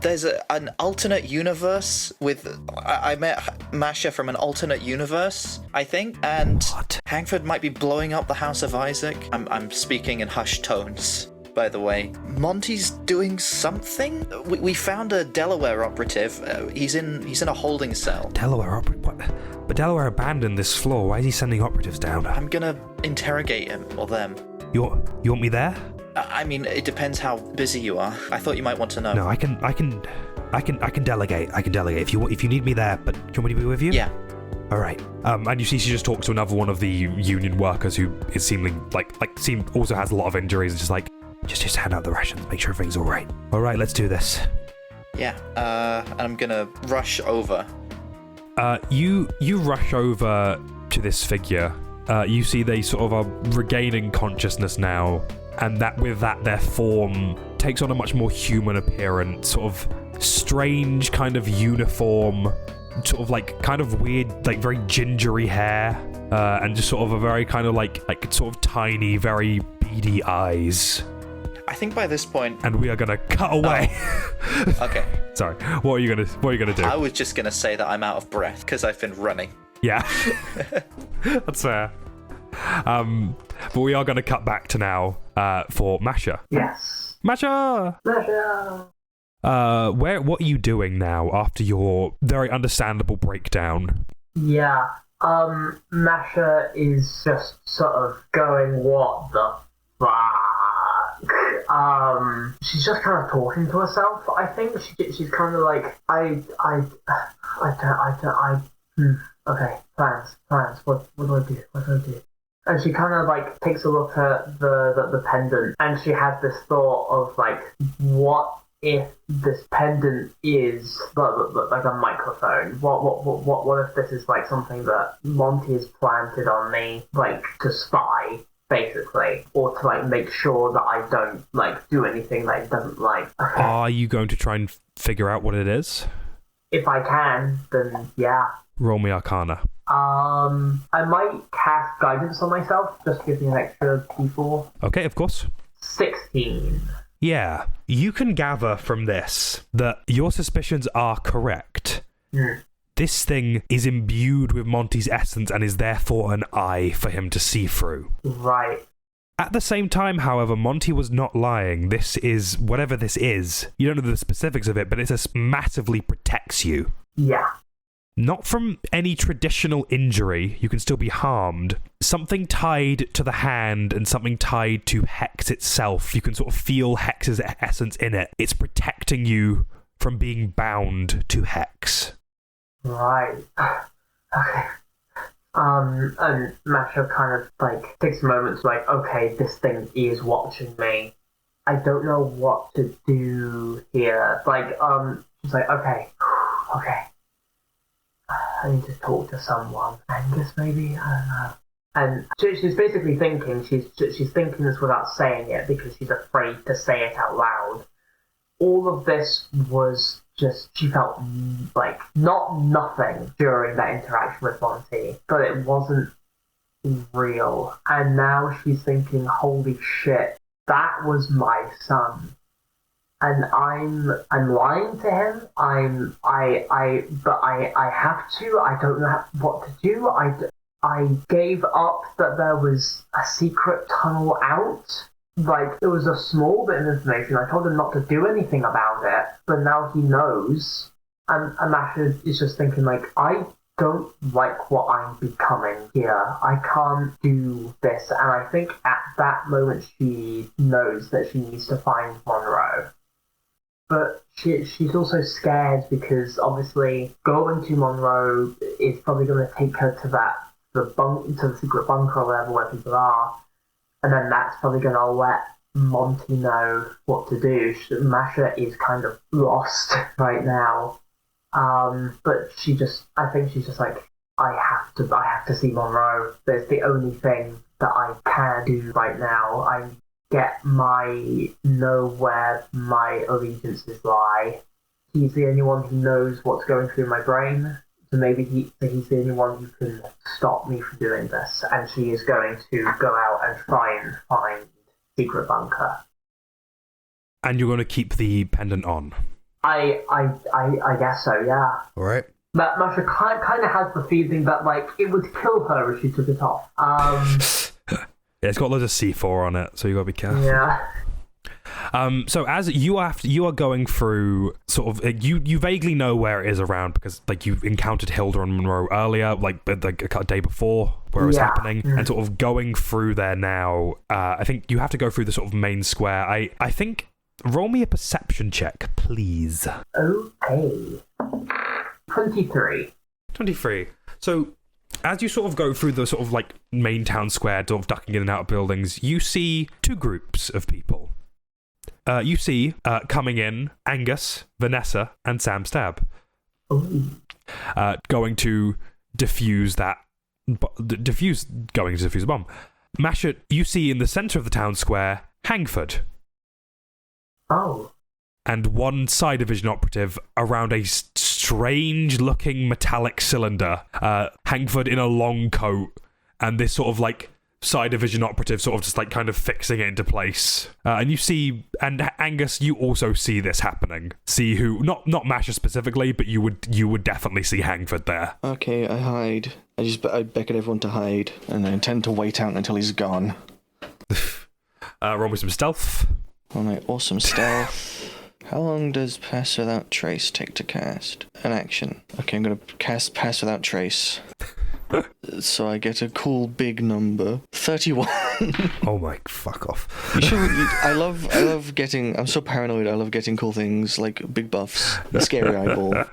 there's an alternate universe with... I met Masha from an alternate universe, I think, and What? Hangford might be blowing up the House of Isaac. I'm speaking in hushed tones, by the way. Monty's doing something? We found a Delaware operative. He's in a holding cell. Delaware operative? What? But Delaware abandoned this floor. Why is he sending operatives down? I'm gonna interrogate him, or them. You want me there? I mean, it depends how busy you are. I thought you might want to know. No, I can delegate. I can delegate if you need me there. But do you want me to be with you? Yeah. All right. And you see she just talks to another one of the union workers who is seemingly also has a lot of injuries. Just like, just hand out the rations. Make sure everything's all right. All right, let's do this. Yeah. And I'm gonna rush over. You rush over to this figure. You see they sort of are regaining consciousness now. And with that, their form takes on a much more human appearance, sort of strange kind of uniform, sort of like kind of weird, like very gingery hair, and just sort of a very kind of like sort of tiny, very beady eyes. I think by this point... And we are gonna cut away. Okay. Sorry. What are you gonna do? I was just gonna say that I'm out of breath because I've been running. Yeah. That's fair. But we are gonna cut back to now for Masha. Yes. Masha! Masha! What are you doing now after your very understandable breakdown? Yeah. Masha is just sort of going, what the fuck? She's just kind of talking to herself. I think she's kind of like, okay, plans. What do I do? And she kind of like takes a look at the pendant, and she has this thought of like, what if this pendant is like a microphone? What if this is like something that Monty has planted on me, like to spy, basically, or to like make sure that I don't like do anything that he doesn't like. Okay. Are you going to try and figure out what it is? If I can, then yeah. Roll me Arcana. I might cast guidance on myself, just to give me an extra d4. Okay, of course. 16. Yeah, you can gather from this that your suspicions are correct. This thing is imbued with Monty's essence and is therefore an eye for him to see through. Right. At the same time, however, Monty was not lying. This is, whatever this is, you don't know the specifics of it, but it massively protects you. Yeah. Not from any traditional injury, you can still be harmed. Something tied to the hand and something tied to HEX itself. You can sort of feel HEX's essence in it. It's protecting you from being bound to HEX. Right. Okay. And Masha kind of like takes a moment to like, okay, this thing is watching me. I don't know what to do here. Like, she's like, okay. I need to talk to someone. Angus, maybe? I don't know. And she's basically thinking, she's thinking this without saying it because she's afraid to say it out loud. All of this was just, she felt like nothing during that interaction with Monty, but it wasn't real. And now she's thinking, holy shit, that was my son. And I'm lying to him. But I have to. I don't know what to do. I gave up that there was a secret tunnel out. Like, it was a small bit of information. I told him not to do anything about it, but now he knows. And Masha is just thinking, like, I don't like what I'm becoming here. I can't do this. And I think at that moment she knows that she needs to find Monroe. But she's also scared because obviously going to Monroe is probably going to take her to the secret bunker or whatever where people are, and then that's probably going to let Monty know what to do. Masha is kind of lost right now, but I think she's just like, I have to see Monroe. It's the only thing that I can do right now. I know where my allegiances lie. He's the only one who knows what's going through my brain, so maybe he's the only one who can stop me from doing this. And she is going to go out and try and find secret bunker. And you're going to keep the pendant on? I guess so, yeah. All right. Masha kind of has the feeling that like it would kill her if she took it off. Yeah, it's got loads of C4 on it, so you got to be careful. Yeah. So as you are going through, sort of, you vaguely know where it is around because like you encountered Hilda and Monroe earlier, like a day before, where it was happening, and sort of going through there now. I think you have to go through the sort of main square. I think roll me a perception check, please. Okay. 23. 23. So as you sort of go through the sort of like main town square, sort of ducking in and out of buildings, you see two groups of people. You see coming in Angus, Vanessa, and Sam Stab. Going to defuse the bomb. Masha, you see in the centre of the town square, Hangford. Oh. And one side division operative around a strange-looking metallic cylinder. Hangford in a long coat, and this sort of like side division operative sort of just like kind of fixing it into place. And you see, and Angus, you also see this happening. See who, not Masha specifically, but you would definitely see Hangford there. Okay, I hide. I beckon everyone to hide, and I intend to wait out until he's gone. Roll me some stealth. Alright, awesome stealth. How long does Pass Without Trace take to cast? An action. Okay, I'm gonna cast Pass Without Trace. So I get a cool big number. 31. Oh my, fuck off. I love getting, I'm so paranoid, I love getting cool things, like big buffs, a scary eyeball.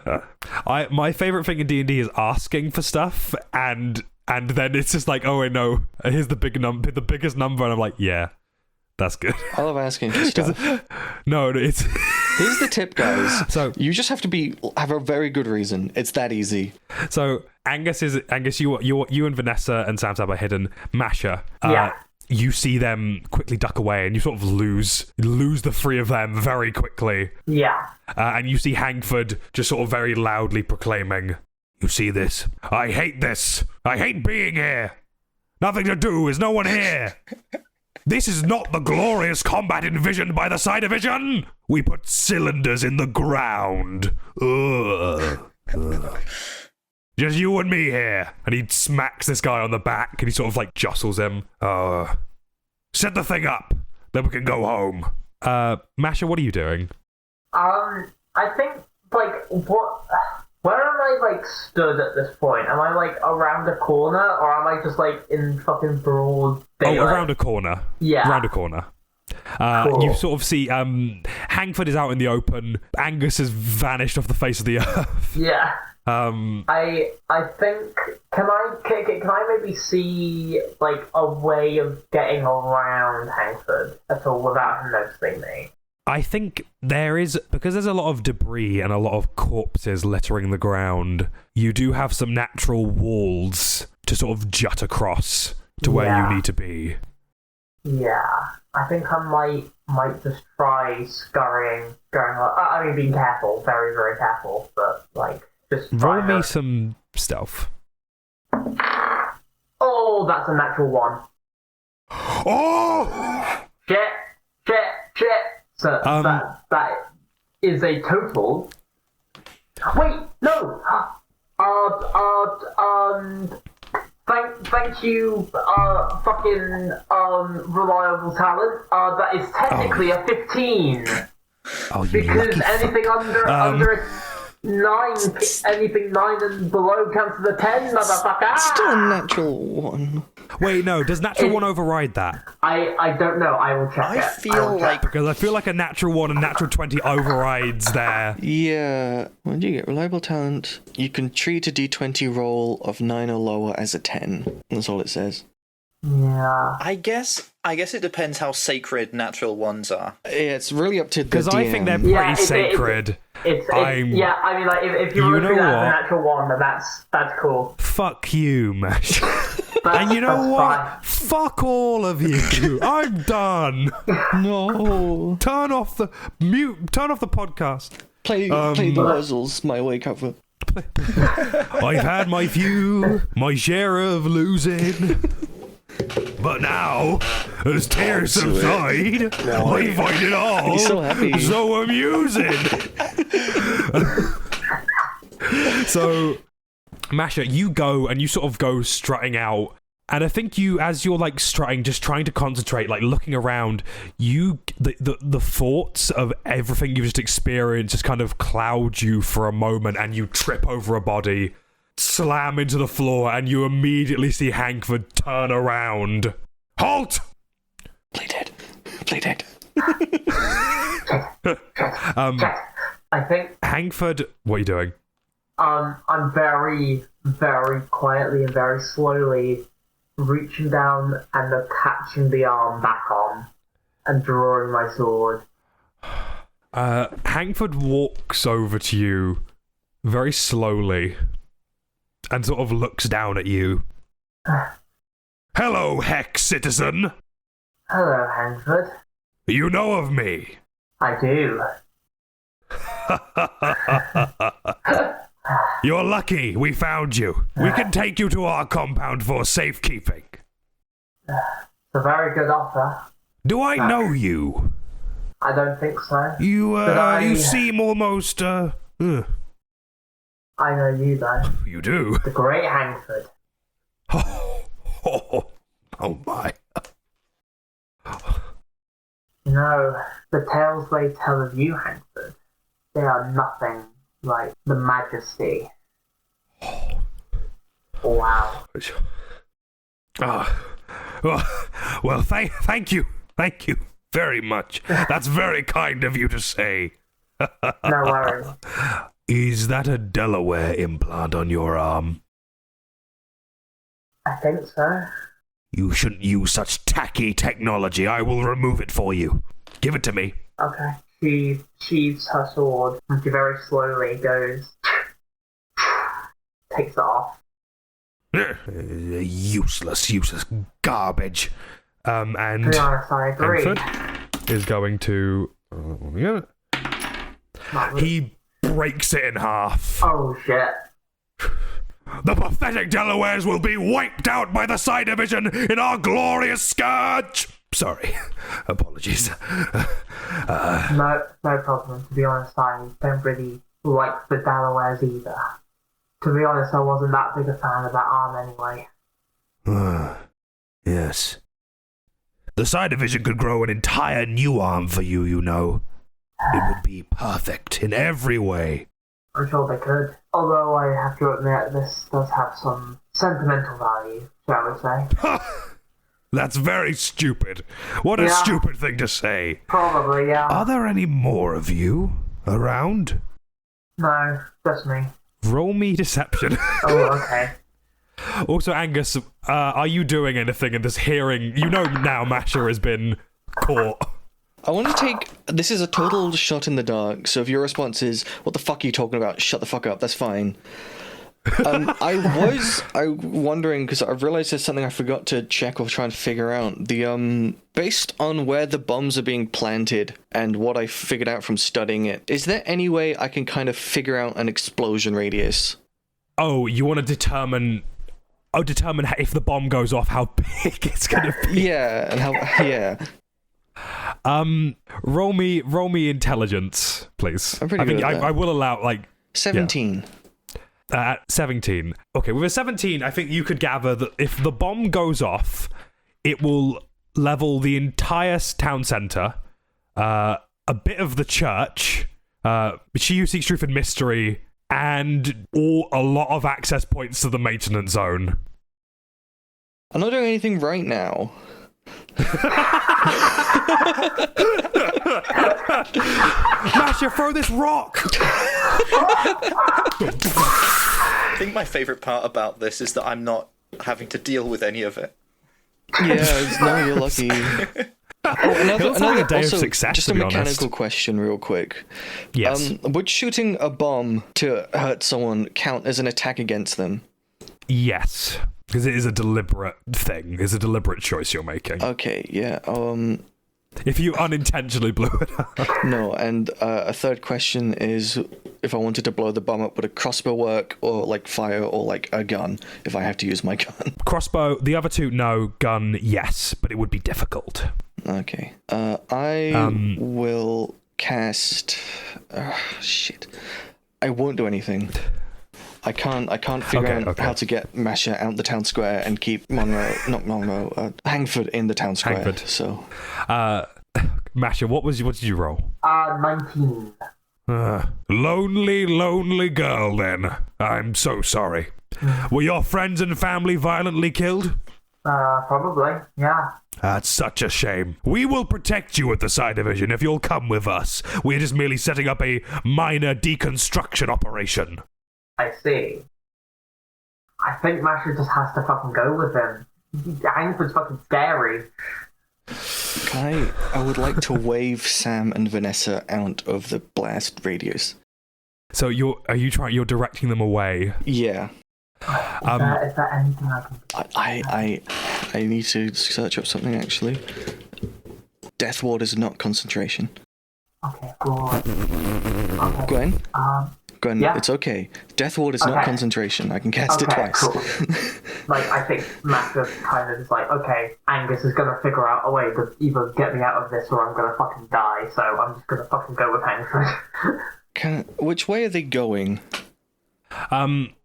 My favourite thing in D&D is asking for stuff, and then it's just like, oh wait, no, here's the biggest number, and I'm like, yeah, that's good. I love asking for stuff. No, it's... Here's the tip, guys. So you just have to have a very good reason. It's that easy. So Angus, you and Vanessa and Sam are hidden. Masha, you see them quickly duck away, and you sort of lose the three of them very quickly. Yeah. And you see Hangford just sort of very loudly proclaiming, "You see this? I hate this. I hate being here. Nothing to do. Is no one here. This is not the glorious combat envisioned by the side division. We put cylinders in the ground. Ugh. Just you and me here." And he smacks this guy on the back, and he sort of like jostles him. Set the thing up, then we can go home. Masha, what are you doing? I think, like, where am I, like, stood at this point? Am I, like, around a corner, or am I just, like, in fucking broad daylight? Oh, around a corner. Yeah. Around a corner. Cool. You sort of see Hangford is out in the open. Angus has vanished off the face of the earth. Yeah. I think, can I maybe see, like, a way of getting around Hangford at all without him noticing me? I think there is, because there's a lot of debris and a lot of corpses littering the ground, you do have some natural walls to sort of jut across to where you need to be. Yeah, I think I might just try scurrying, being careful, very, very careful, but, like, just roll me some stealth. Oh, that's a natural one. Oh! Shit. So that is a total. Wait, no. Thank you, fucking reliable talent. That is technically a 15. Oh, you because lucky anything under 9, anything 9 and below counts as a 10, motherfucker. Still a natural 1. Wait, no, does natural 1 override that? I don't know. I will check I it. feel like Because I feel like a natural 1 and natural 20 overrides there. Yeah. When do you get reliable talent? You can treat a d20 roll of 9 or lower as a 10. That's all it says. Yeah. I guess it depends how sacred natural ones are. Yeah, it's really up to the Because I think they're DM. pretty sacred. Yeah, I mean, like, if you want to do that as a natural 1, then that's cool. Fuck you, Mash. And you know what? Fine. Fuck all of you. I'm done. No. Turn off the podcast. Play the Wuzzles, my way cover. I've had my my share of losing. But now, as tears subside, I find it all He's so happy. so amusing. So, Masha, you go and you sort of go strutting out. And I think as you're like strutting, just trying to concentrate, like looking around, the thoughts of everything you've just experienced just kind of cloud you for a moment, and you trip over a body, slam into the floor, and you immediately see Hangford turn around. Halt! Play dead. Play dead. I think Hangford, what are you doing? I'm very, very quietly and very slowly reaching down and attaching the arm back on and drawing my sword. Hangford walks over to you very slowly and sort of looks down at you. Hello, HEX citizen. Hello, Hangford. You know of me? I do. You're lucky we found you. We can take you to our compound for safekeeping. It's a very good offer. Do I know you? I don't think so. You seem almost, I know you, though. You do? The Great Hangford. Oh my. No, the tales they tell of you, Hangford, they are nothing like the majesty. Wow. Well, thank you very much. That's very kind of you to say. No worries. Is that a Delaware implant on your arm? I think so. You shouldn't use such tacky technology. I will remove it for you. Give it to me. Okay. She sheathes her sword and she very slowly goes, takes it off. Useless garbage. And To be honest, I agree. Hanford is going to... Not really. He breaks it in half. Oh shit. The pathetic Delawares will be wiped out by the Psi Division in our glorious scourge! Sorry. Apologies. No problem. To be honest, I don't really like the Delawares either. To be honest, I wasn't that big a fan of that arm anyway. Yes. The Psi Division could grow an entire new arm for you, you know. It would be perfect in every way. I'm sure they could. Although I have to admit, this does have some sentimental value, shall we say. That's very stupid. What a stupid thing to say. Probably, yeah. Are there any more of you around? No, just me. Roll me deception. Oh, okay. Also, Angus, are you doing anything in this hearing? You know now Masha has been caught. I want to take... This is a total shot in the dark, so if your response is, what the fuck are you talking about? Shut the fuck up, that's fine. I was wondering, because I've realized there's something I forgot to check or try and figure out. Based on where the bombs are being planted and what I figured out from studying it, is there any way I can kind of figure out an explosion radius? Oh, you want to determine if the bomb goes off, how big it's going to be? Yeah, and how... Yeah. Roll me intelligence, please. I'm pretty good at that. I will allow, 17. Yeah. 17. Okay, with a 17, I think you could gather that if the bomb goes off, it will level the entire town centre, a bit of the church, She Who Seeks Truth and Mystery, and a lot of access points to the maintenance zone. I'm not doing anything right now. Masha, throw this rock! I think my favourite part about this is that I'm not having to deal with any of it. Yeah, no, you're lucky. Another day of success, just a mechanical question real quick. Yes. Would shooting a bomb to hurt someone count as an attack against them? Yes. Because it is a deliberate thing. It's a deliberate choice you're making. Okay, yeah. If you unintentionally blew it up. No, and a third question is if I wanted to blow the bomb up, would a crossbow work, or fire, or a gun, if I have to use my gun? Crossbow, the other two, no. Gun, yes, but it would be difficult. Okay. I will cast... shit. I won't do anything. I can't figure out how to get Masha out the town square and keep Hangford in the town square. Hangford. So, Masha, what did you roll? 19. Lonely girl, then. I'm so sorry. Were your friends and family violently killed? Probably, yeah. That's such a shame. We will protect you at the Psi Division if you'll come with us. We're just merely setting up a minor deconstruction operation. I see. I think Masha just has to fucking go with him. Hangford's fucking scary. I would like to wave Sam and Vanessa out of the blast radius. So you're directing them away? Yeah. Is there anything I can... I need to search up something, actually. Death ward is not concentration. Okay, God. Okay. Gwen? Gwen, yeah? it's okay. Death Ward is not concentration. I can cast it twice. Cool. Like, I think Masha kind of is like, okay, Angus is gonna figure out a way to either get me out of this or I'm gonna fucking die, so I'm just gonna fucking go with Hangford. Which way are they going?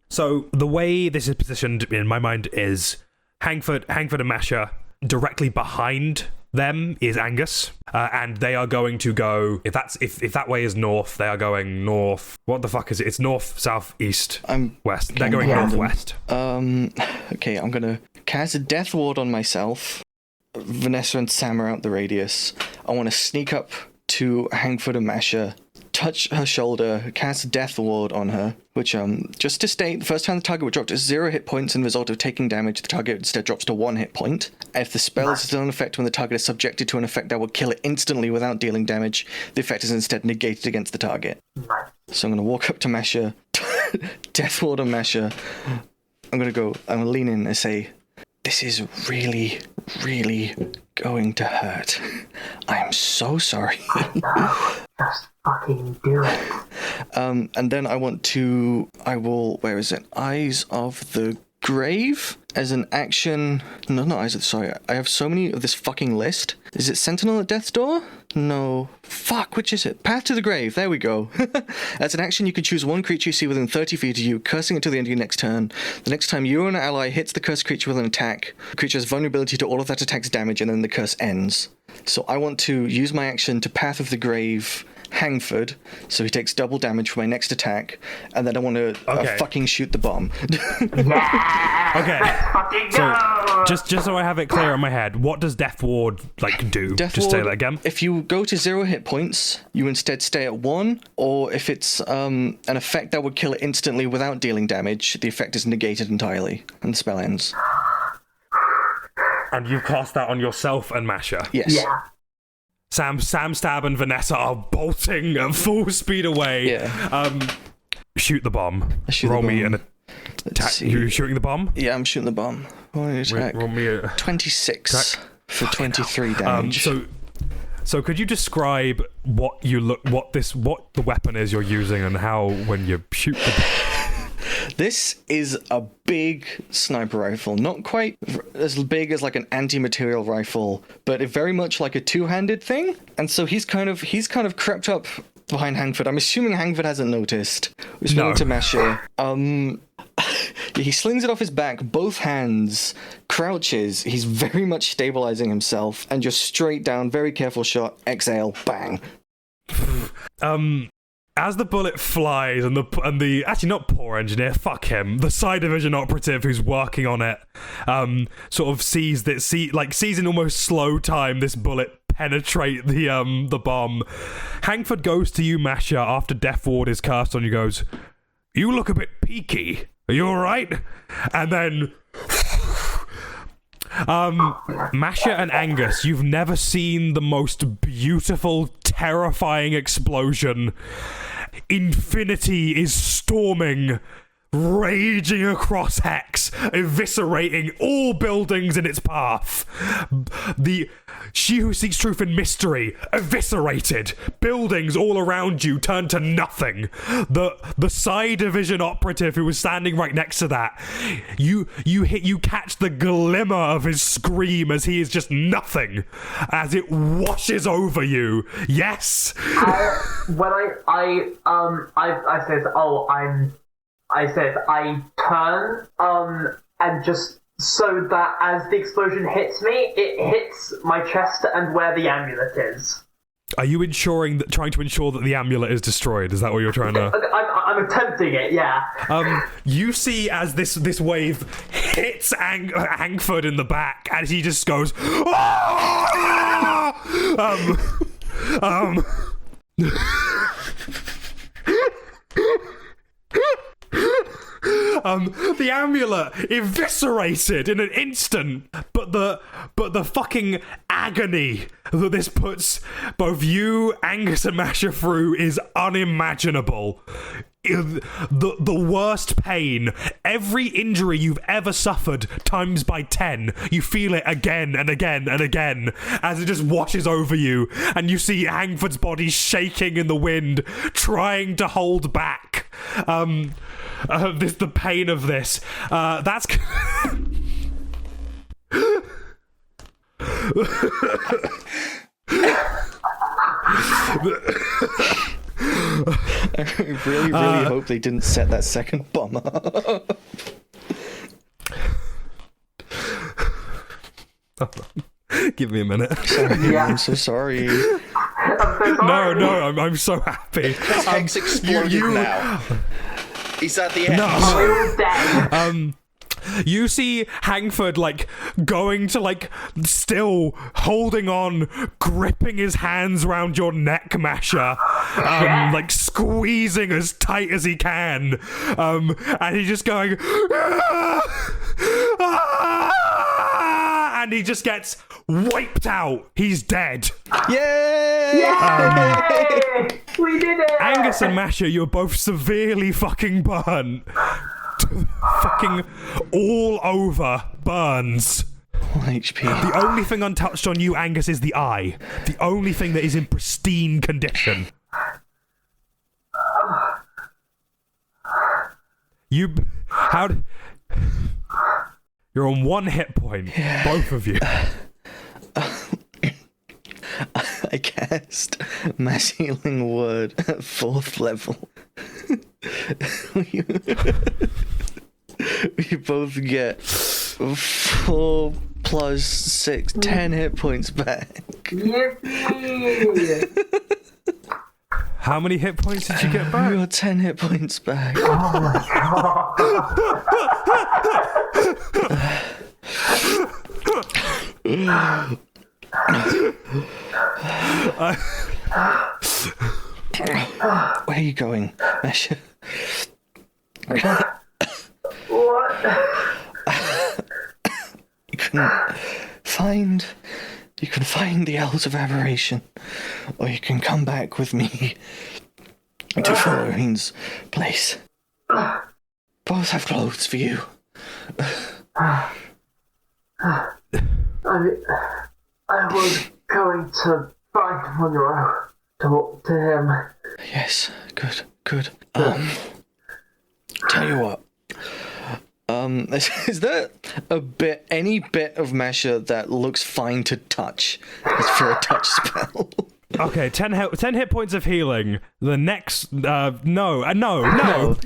So the way this is positioned in my mind is Hangford and Masha. Directly behind them is Angus, and they are going to go. If that way is north, they are going north. What the fuck is it? It's north, south, east, west. They're going northwest. Okay, I'm gonna cast a Death Ward on myself. Vanessa and Sam are out the radius. I want to sneak up to Hangford and Masha, touch her shoulder, cast a Death Ward on her, which, just to state, the first time the target would drop to 0 hit points and result of taking damage, the target instead drops to 1 hit point. If the spell is still in effect when the target is subjected to an effect that will kill it instantly without dealing damage, the effect is instead negated against the target. So I'm going to walk up to Masha, Death Ward on Masha. I'm going to lean in and say, this is really, really going to hurt. I'm so sorry. Just fucking do it. And then I will, where is it? Eyes of the Grave as an action. No, not Eyes of the, sorry. I have so many of this fucking list. Is it Sentinel at Death's Door? No. Fuck, which is it? Path to the Grave. There we go. As an action, you can choose one creature you see within 30 feet of you, cursing until the end of your next turn. The next time you or an ally hits the cursed creature with an attack, the creature has vulnerability to all of that attack's damage, and then the curse ends. So I want to use my action to Path of the Grave Hangford, so he takes double damage for my next attack, and then I want to fucking shoot the bomb. Okay. So just so I have it clear in my head, what does Death Ward do? Just say that again. If you go to 0 hit points, you instead stay at 1, or if it's an effect that would kill it instantly without dealing damage, the effect is negated entirely, and the spell ends. And you've cast that on yourself and Masha? Yes. Yeah. Sam, Stab, and Vanessa are bolting at full speed away. Yeah. Shoot the bomb. Roll me an attack. You're shooting the bomb? Yeah, I'm shooting the bomb. Roll me a 26 for 23 damage. So could you describe what the weapon is you're using and how when you shoot the bomb? This is a big sniper rifle, not quite as big as like an anti-material rifle, but very much like a two-handed thing. And so he's kind of crept up behind Hangford. I'm assuming Hangford hasn't noticed. No. To Masha. He slings it off his back, both hands, crouches. He's very much stabilizing himself, and just straight down, very careful shot, exhale, bang. As the bullet flies and the actually not poor engineer, fuck him, the side division operative who's working on it, sort of sees in almost slow time this bullet penetrate the bomb. Hangford goes to you, Masha, after Death Ward is cast on you, goes, "You look a bit peaky. Are you alright?" And then Masha and Angus, you've never seen the most beautiful, terrifying explosion. Infinity is storming, raging across HEX, eviscerating all buildings in its path. She who seeks truth in mystery, eviscerated. Buildings all around you turn to nothing. The side division operative who was standing right next to that, you catch the glimmer of his scream as he is just nothing, as it washes over you. Yes. When I turn and just so that as the explosion hits me, it hits my chest and where the amulet is. Are you trying to ensure that the amulet is destroyed? Is that what you're trying to... I'm attempting it, yeah. You see as this wave hits Hangford in the back, and he just goes... the amulet eviscerated in an instant, but the fucking agony that this puts both you, Angus, and Masha through is unimaginable. the worst pain, every injury you've ever suffered times by 10. You feel it again and again and again as it just washes over you, and you see Hangford's body shaking in the wind, trying to hold back the pain of this. That's. I really hope they didn't set that second bomb up. Give me a minute. Sorry, I'm so sorry. No, I'm so happy. HEX exploded now. He's at the end. No. You see Hangford, like, going to, like, still holding on, gripping his hands around your neck, Masha, like, squeezing as tight as he can, and he's just going, and he just gets wiped out. He's dead. Yay! Yay! We did it! Angus and Masha, you're both severely fucking burnt. Fucking all over burns. 1 HP. The only thing untouched on you, Angus, is the eye. The only thing that is in pristine condition. You're on 1 hit point, both of you. I cast Mass Healing Word at 4th level. We both get 4 plus 6, 10 hit points back. Yippee! How many hit points did you get back? We got 10 hit points back. Oh my god! Where are you going, Masha? What? You can find the Elves of Aberration, or you can come back with me to Florine's place. Both have clothes for you. I was going to find Monroe, talk to him. Yes, good. Tell you what. Is there any bit of Masha that looks fine to touch? It's for a touch spell. Okay, 10 hit points of healing. The next, no. Don't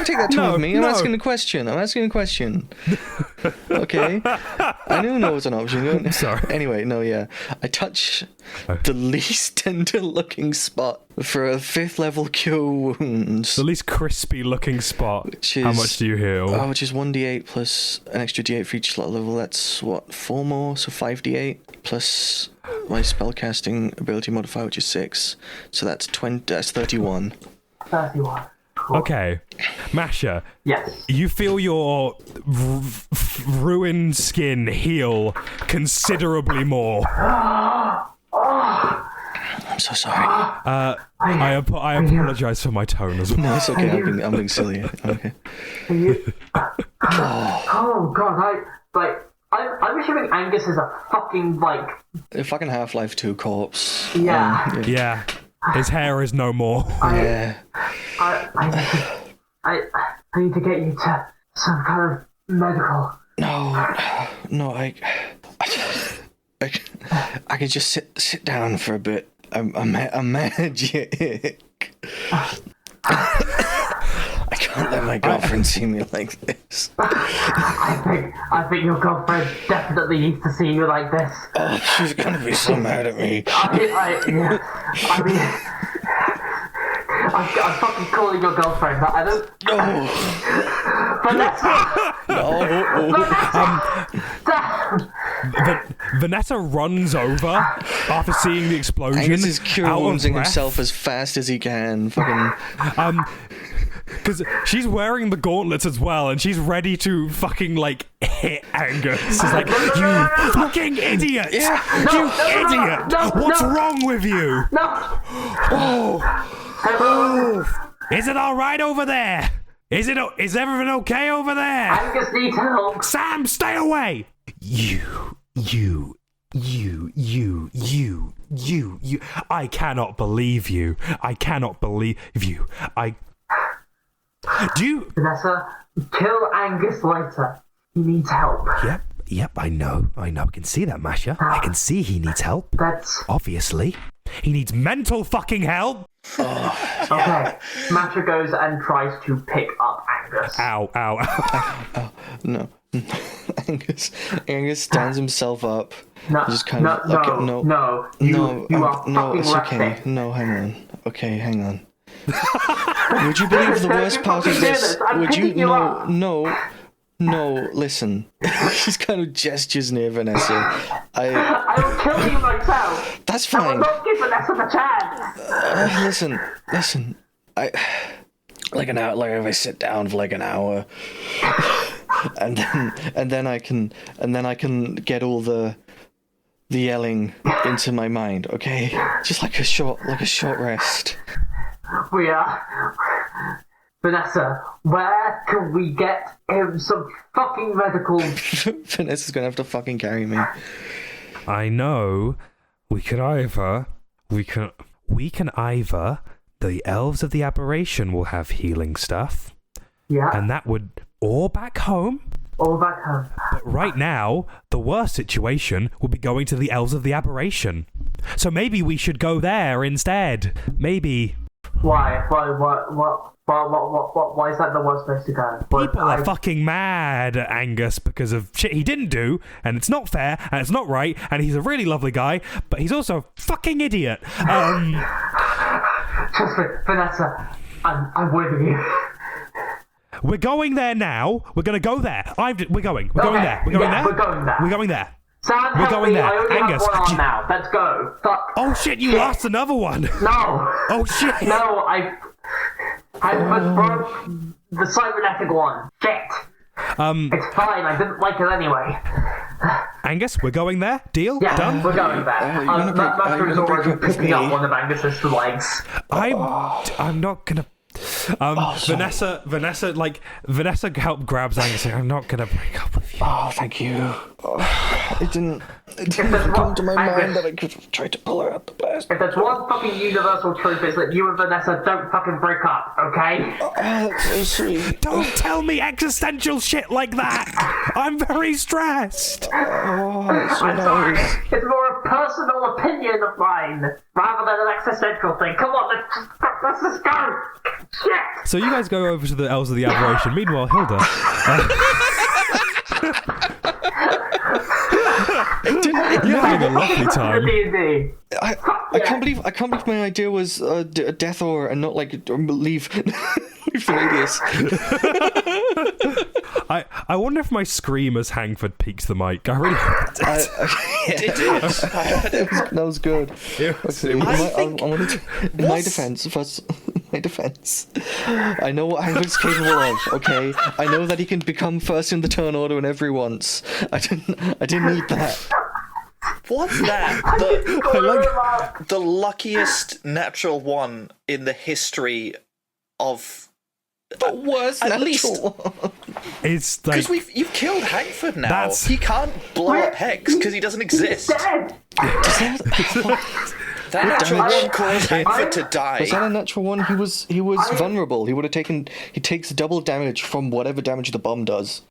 take that tone with me. I'm asking a question. Okay. I don't know it's an option. Sorry. Anyway, I touch the least tender looking spot for a 5th level cure wounds. The least crispy looking spot. Which is, how much do you heal? Which is 1d8 plus an extra d8 for each slot level. That's what, 4 more, so 5d8 plus my spellcasting ability modifier, which is 6. So that's 20. That's 31. 31. Cool. Okay, Masha. Yes. You feel your ruined skin heal considerably more. I'm so sorry. I apologize for my tone as well. No, it's okay. I'm being silly. Okay. Oh god, I'm assuming Angus is a fucking A fucking Half-Life 2 corpse. Yeah. Yeah. His hair is no more. Yeah. I need to get you to some kind of medical. No, I could just sit down for a bit. I'm magic. I can't let my girlfriend see me like this. I think your girlfriend definitely needs to see you like this. Oh, she's gonna be so mad at me. I'm fucking calling your girlfriend, but I don't... No. Vanessa runs over after seeing the explosion. Angus is cure woundsing himself as fast as he can. Fucking. Because she's wearing the gauntlets as well, and she's ready to fucking hit Angus. It's like, you fucking idiot! Yeah. You idiot! What's wrong with you? No! Oh. Is it all right over there? Is everything okay over there? Angus needs help. Sam, stay away! You. I cannot believe you. Vanessa, kill Angus later. He needs help. Yep, I know. I can see that, Masha. I can see he needs help. That's... Obviously. He needs mental fucking help! Okay, Masha goes and tries to pick up Angus. Ow. Oh, no. Angus stands himself up. No, Just kind of, no, okay, no, no. You are fucking it's okay. resting. No, hang on. Okay, hang on. Would you believe the worst part of this? Would you? No, listen. She's kind of gestures near Vanessa. I will kill you myself. That's I will fine. not give Vanessa the chance. Listen. Like an hour. Like if I sit down for like an hour, and then I can get all the yelling into my mind. Okay, just like a short rest. We are... Vanessa, where can we get him some fucking medical... Vanessa's gonna have to fucking carry me. I know. We can either... The elves of the aberration will have healing stuff. Yeah, And that would... Or back home. all back home. But right now, the worst situation would be going to the elves of the aberration. So maybe we should go there instead. Maybe... Why? Why is that the worst place to go? People are fucking mad at Angus because of shit he didn't do, and it's not fair, and it's not right, and he's a really lovely guy, but he's also a fucking idiot. Trust me, Vanessa, I'm with you. We're going there now. We're going to go there. We're going there. We're going there. Sam, We're going there. I only Angus, have one on now. Let's go. Fuck. Oh shit, you lost another one. No. Oh shit. No, I broke the cybernetic one. Shit. It's fine. I didn't like it anyway. Angus, we're going there. Deal? Yeah, Done? we're going there. Masha is already picking up one of Angus's legs. I'm not gonna. Vanessa help grabs Angus. I'm not gonna break up with you. Oh, thank you. It didn't come to my mind that I could have tried to pull her out the blast. If there's one fucking universal truth, it's that you and Vanessa don't fucking break up, okay? Oh, that's so sweet. Don't tell me existential shit like that. I'm very stressed. Oh, that's so I'm sorry. nice. It's more a personal opinion of mine, rather than an existential thing. Come on, let's just go. Shit. So you guys go over to the elves of the aberration. Meanwhile, Hilda. You're having a lovely time. D&D. I can't believe my idea was a death aura and not like leave the radius. I wonder if my scream as Hangford peaks the mic. I really hope it did. It did. That was good. In my defense, I know what Hangford's capable of. Okay, I know that he can become first in the turn order whenever he wants. I didn't need that. What's that? The luckiest natural one in the history of. The worst At least- It's like Because you've killed Hangford now. That's- He can't blow up Hex because he doesn't exist. Dead. That natural one caused Hangford to die. Was that a natural one? He was vulnerable. He takes double damage from whatever damage the bomb does.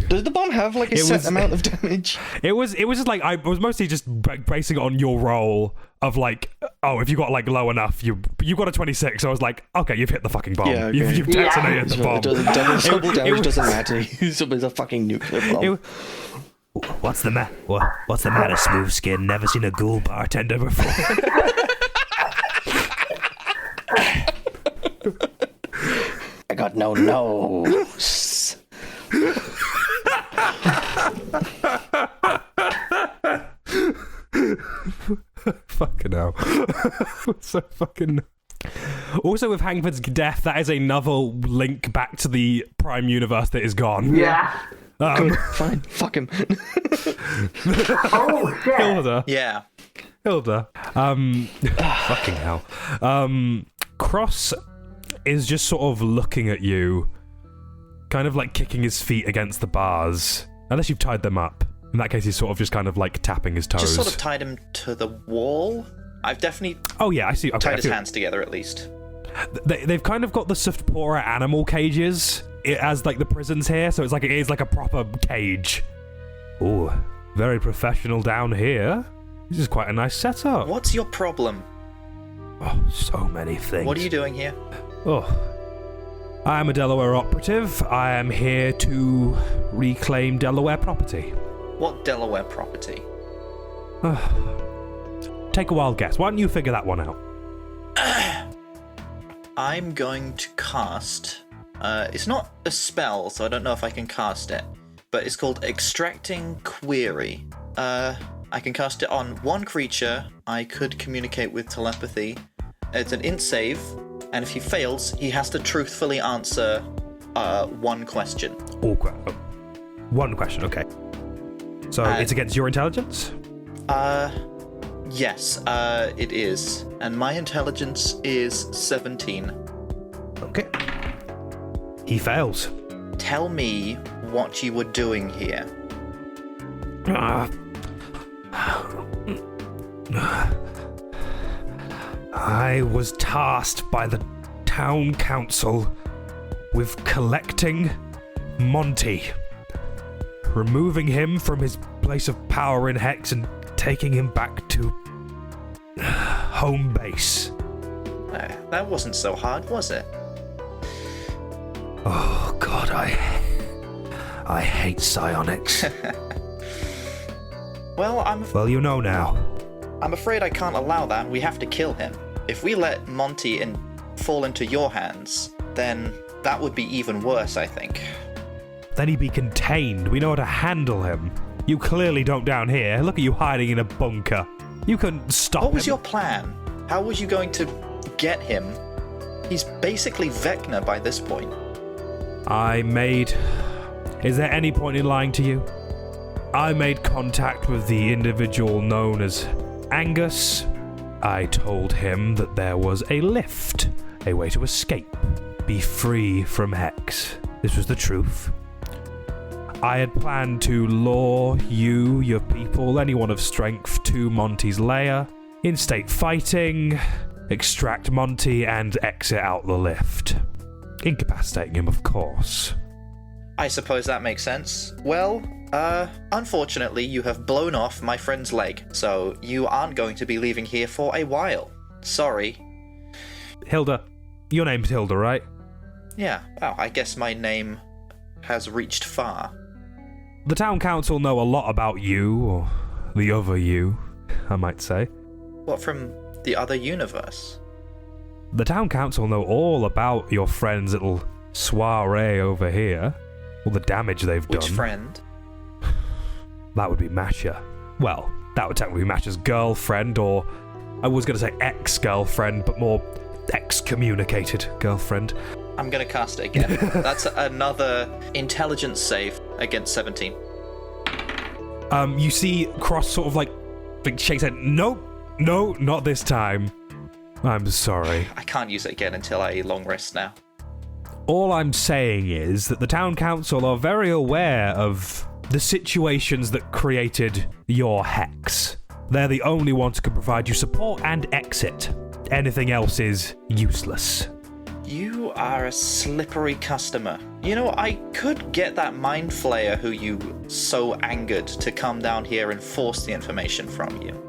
Does the bomb have like a set amount of damage? It was just like I was mostly just basing it on your roll of like, oh, if you got like low enough, you got a 26. So I was like, okay, you've hit the fucking bomb. Yeah, okay. You've detonated the bomb. Double damage doesn't matter. He's a fucking nuclear bomb. What's the matter, smooth skin? Never seen a ghoul bartender before. I got no nose. Fucking hell. So fucking. Also, with Hangford's death, that is another link back to the Prime universe that is gone. Yeah. Good, fine, fuck him. Oh shit. Hilda. Yeah. Fucking hell. Cross is just sort of looking at you, kind of like kicking his feet against the bars. Unless you've tied them up. In that case, he's sort of just kind of like tapping his toes. Just sort of tied him to the wall. I've definitely Oh yeah, I see. Okay, tied his hands together at least. They've kind of got the Sephora animal cages as like the prisons here, so it is like a proper cage. Ooh, very professional down here. This is quite a nice setup. What's your problem? Oh, so many things. What are you doing here? Oh, I am a Delaware operative. I am here to reclaim Delaware property. What Delaware property? Take a wild guess. Why don't you figure that one out? I'm going to cast... it's not a spell, so I don't know if I can cast it. But it's called Extracting Query. I can cast it on one creature. I could communicate with telepathy. It's an int save, and if he fails, he has to truthfully answer one question. Oh, one question, okay. So it's against your intelligence? Yes, it is. And my intelligence is 17. Okay. He fails. Tell me what you were doing here. I was tasked by the town council with collecting Monty, removing him from his place of power in HEX and taking him back to home base. That wasn't so hard, was it? Oh God, I hate psionics. Well, you know now. I'm afraid I can't allow that. We have to kill him. If we let Monty fall into your hands, then that would be even worse, I think. Then he'd be contained. We know how to handle him. You clearly don't down here. Look at you hiding in a bunker. You couldn't stop him. What was your plan? How was you going to get him? He's basically Vecna by this point. Is there any point in lying to you? I made contact with the individual known as Angus. I told him that there was a lift, a way to escape, be free from HEX. This was the truth. I had planned to lure you, your people, anyone of strength to Monty's lair, instate fighting, extract Monty, and exit out the lift. Incapacitating him, of course. I suppose that makes sense. Well, unfortunately, you have blown off my friend's leg, so you aren't going to be leaving here for a while. Sorry. Hilda. Your name's Hilda, right? Yeah, well, I guess my name has reached far. The town council know a lot about you, or the other you, I might say. What, from the other universe? The town council know all about your friend's little soiree over here. All the damage they've done. Which friend? That would be Masha. Well, that would technically be Masha's girlfriend, or I was going to say ex-girlfriend, but more excommunicated girlfriend. I'm going to cast it again. That's another intelligence save against 17. You see Cross sort of like shakes head. Nope, no, not this time. I'm sorry. I can't use it again until I long rest now. All I'm saying is that the town council are very aware of the situations that created your HEX. They're the only ones who can provide you support and exit. Anything else is useless. You are a slippery customer. You know, I could get that mind flayer who you so angered to come down here and force the information from you.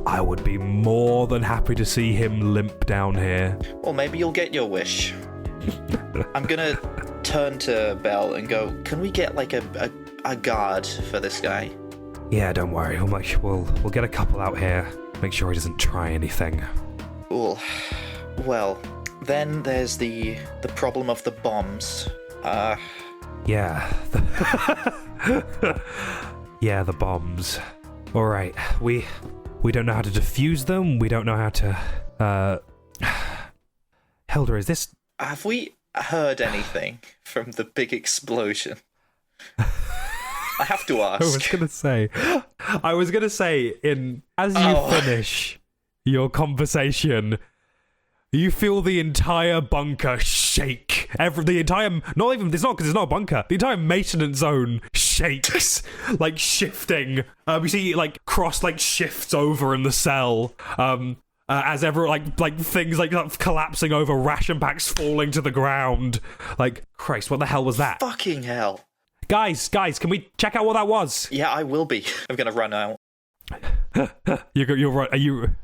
I would be more than happy to see him limp down here. Well, maybe you'll get your wish. I'm gonna turn to Belle and go, can we get like a guard for this guy? Yeah, don't worry. We'll get a couple out here. Make sure he doesn't try anything. Cool. Well, then there's the problem of the bombs. Yeah. Yeah, the bombs. Alright, we don't know how to defuse them. We don't know how to, Hilda, is this... Have we heard anything from the big explosion? I have to ask. I was gonna say, as you finish your conversation, You feel the entire bunker shake. It's not because it's not a bunker. The entire maintenance zone shakes, like shifting. We see like Cross like shifts over in the cell. As ever, like things like collapsing over, ration packs falling to the ground. Like, Christ, what the hell was that? Fucking hell. Guys, can we check out what that was? Yeah, I will be. I'm gonna run out. You're right. Are you?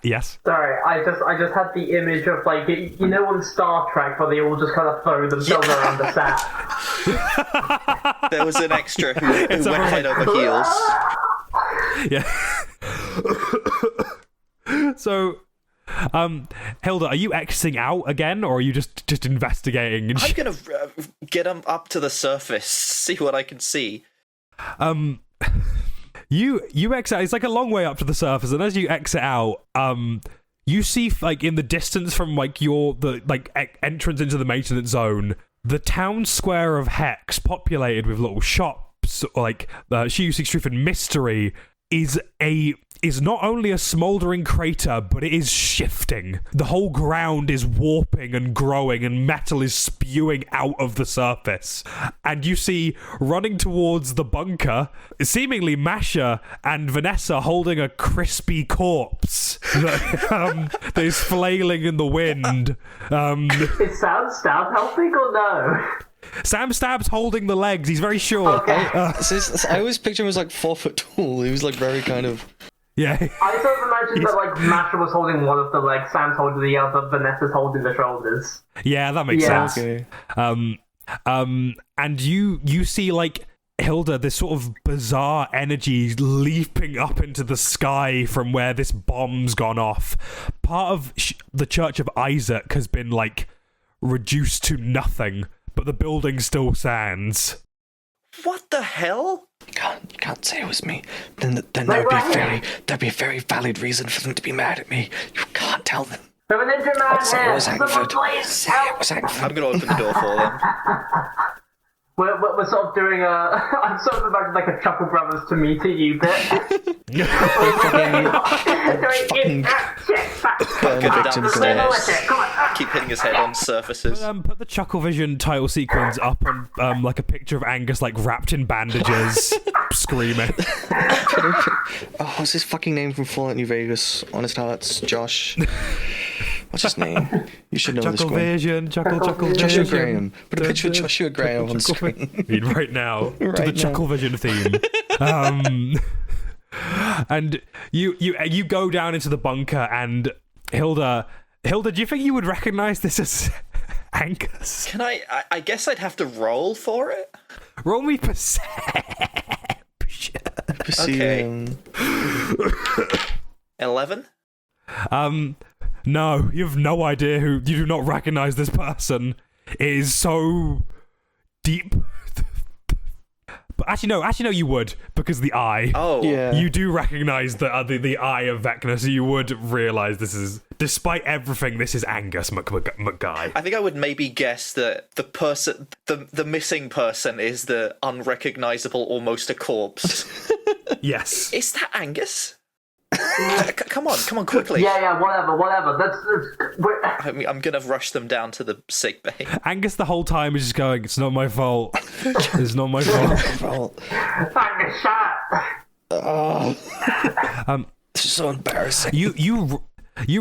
Yes. Sorry, I just had the image of like you know on Star Trek where they all just kind of throw themselves around the set. There was an extra who went head over heels. Yeah. So, Hilda, are you Xing out again, or are you just investigating? I'm gonna get them up to the surface, see what I can see. You exit. It's like a long way up to the surface, and as you exit out, you see like in the distance from like entrance into the maintenance zone, the town square of Hex, populated with little shops like Shiyusi Street and Mystery, is not only a smouldering crater, but it is shifting. The whole ground is warping and growing, and metal is spewing out of the surface. And you see, running towards the bunker, seemingly Masha and Vanessa holding a crispy corpse that is flailing in the wind. Is Sam Stab helping or no? Sam Stab's holding the legs. He's very short. Okay. I always picture him as like 4 foot tall. He was like very kind of. Yeah. I sort of imagined that like Masha was holding one of the legs, Sam's holding the other, Vanessa's holding the shoulders. Yeah, that makes sense. Okay. And you see like Hilda, this sort of bizarre energy leaping up into the sky from where this bomb's gone off. Part of the Church of Isaac has been like reduced to nothing, but the building still stands. What the hell? You can't say it was me. Then that'd be a very valid reason for them to be mad at me. You can't tell them. There's a ninja man Say it here! was Someone Angford. please Say help! it was Angford. I'm gonna open the door for them. We're sort of doing I'm sort of imagining like a Chuckle Brothers to me to you bit. Come on. Keep hitting his head on surfaces. Put the Chuckle Vision title sequence up on like a picture of Angus like wrapped in bandages, screaming. Oh, what's his fucking name from Fallout New Vegas? Honest Hearts, Josh. What's his name? You should know this Chuckle one. Vision, Chuckle Joshua Vision. Graham. Put a picture of Joshua Graham on screen. Right now, to the Right now. Chuckle Vision theme. And you go down into the bunker, and Hilda, do you think you would recognize this as Angus? Can I guess I'd have to roll for it? Roll me perception. Okay. 11? No, you have no idea who. You do not recognize this person. It is so deep. But actually, no, you would, because the eye. Oh. Yeah. You do recognize the eye of Vecna, so you would realize this is, despite everything, this is Angus McGuy. I think I would maybe guess that the person, the missing person is the unrecognizable, almost a corpse. Yes. Is that Angus? Come on, quickly. Yeah, whatever. I'm gonna rush them down to the sick bay. Angus the whole time is just going, it's not my fault. It's not my fault. Angus, shut up! This is so embarrassing. You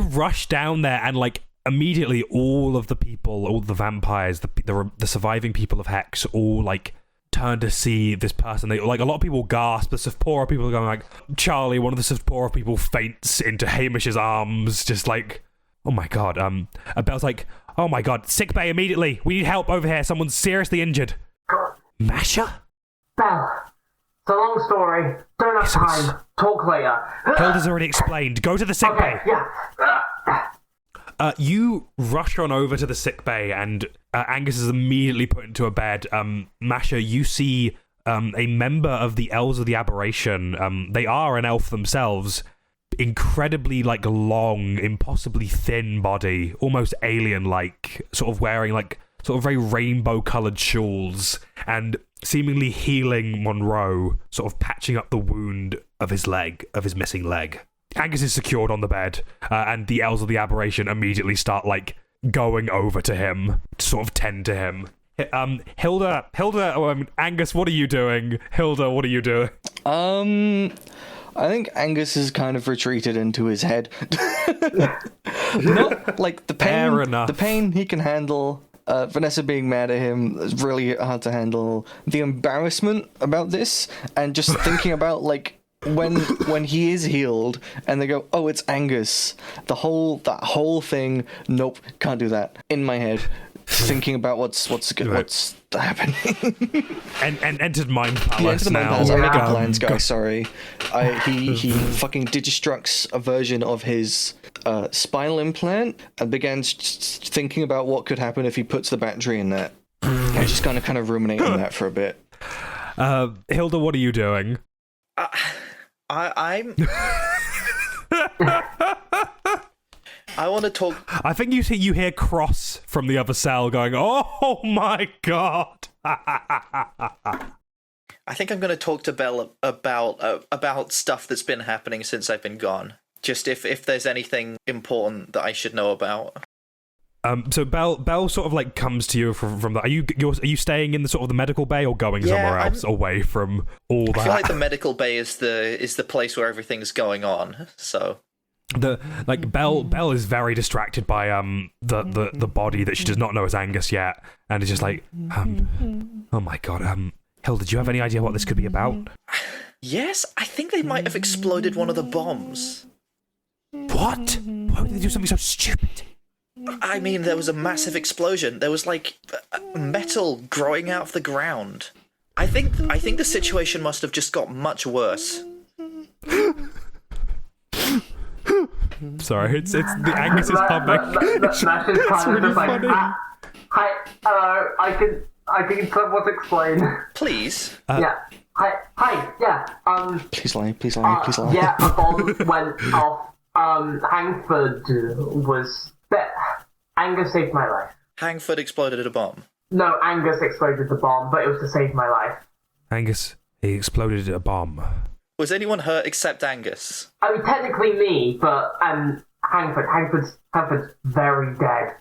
rush down there, and like immediately all of the people, all the vampires, the surviving people of Hex all like turn to see this person. They like, a lot of people gasp. The Sephora people are going like, Charlie, one of the Sephora people, faints into Hamish's arms, just like, oh my god. Belle's like, oh my god, sick bay immediately. We need help over here. Someone's seriously injured. God. Masha? Belle, it's a long story. Don't have time. Talk later. Hilda's already explained. Go to the sick bay. Okay, yeah. You rush on over to the sick bay, and Angus is immediately put into a bed. Masha, you see a member of the Elves of the Aberration. They are an elf themselves. Incredibly, like, long, impossibly thin body, almost alien-like, sort of wearing, like, sort of very rainbow-coloured shawls, and seemingly healing Monroe, sort of patching up the wound of his missing leg. Angus is secured on the bed, and the elves of the aberration immediately start, like, going over to him, to sort of tend to him. Hilda, Angus, what are you doing? Hilda, what are you doing? I think Angus has kind of retreated into his head. Not like the pain. Fair enough. The pain he can handle. Vanessa being mad at him is really hard to handle. The embarrassment about this, and just thinking about like when he is healed, and they go, "Oh, it's Angus." That whole thing. Nope, can't do that. In my head, thinking about what's happening. and entered Mind Yeah, Palace into the now. Mind Palace. I'm making Yeah. plans, guys. Sorry. He fucking digistructs a version of his spinal implant and began thinking about what could happen if he puts the battery in that. I just kind of ruminating on that for a bit. Hilda, what are you doing? I'm. I want to talk. I think you hear Cross from the other cell going, "Oh my god!" I think I'm going to talk to Belle about stuff that's been happening since I've been gone. Just if there's anything important that I should know about. So Belle sort of like comes to you from the. Are you staying in the sort of the medical bay or going somewhere else away from all that? I feel like the medical bay is the place where everything's going on. So. Belle is very distracted by the body that she does not know as Angus yet, and is just like oh my god, Hilda, do you have any idea what this could be about? Yes, I think they might have exploded one of the bombs. What? Why would they do something so stupid? I mean, there was a massive explosion. There was like metal growing out of the ground. I think the situation must have just got much worse. Sorry, it's the Angus is pumping. That's kind of really just like, funny. hi, hello, I can somewhat explain. Please. Yeah. Hi, yeah, Please lie. yeah, a bomb went off. Hangford was... Angus saved my life. Hangford exploded a bomb. No, Angus exploded the bomb, but it was to save my life. Angus, he exploded a bomb. Was anyone hurt except Angus? I mean, technically me, but Hangford's very dead.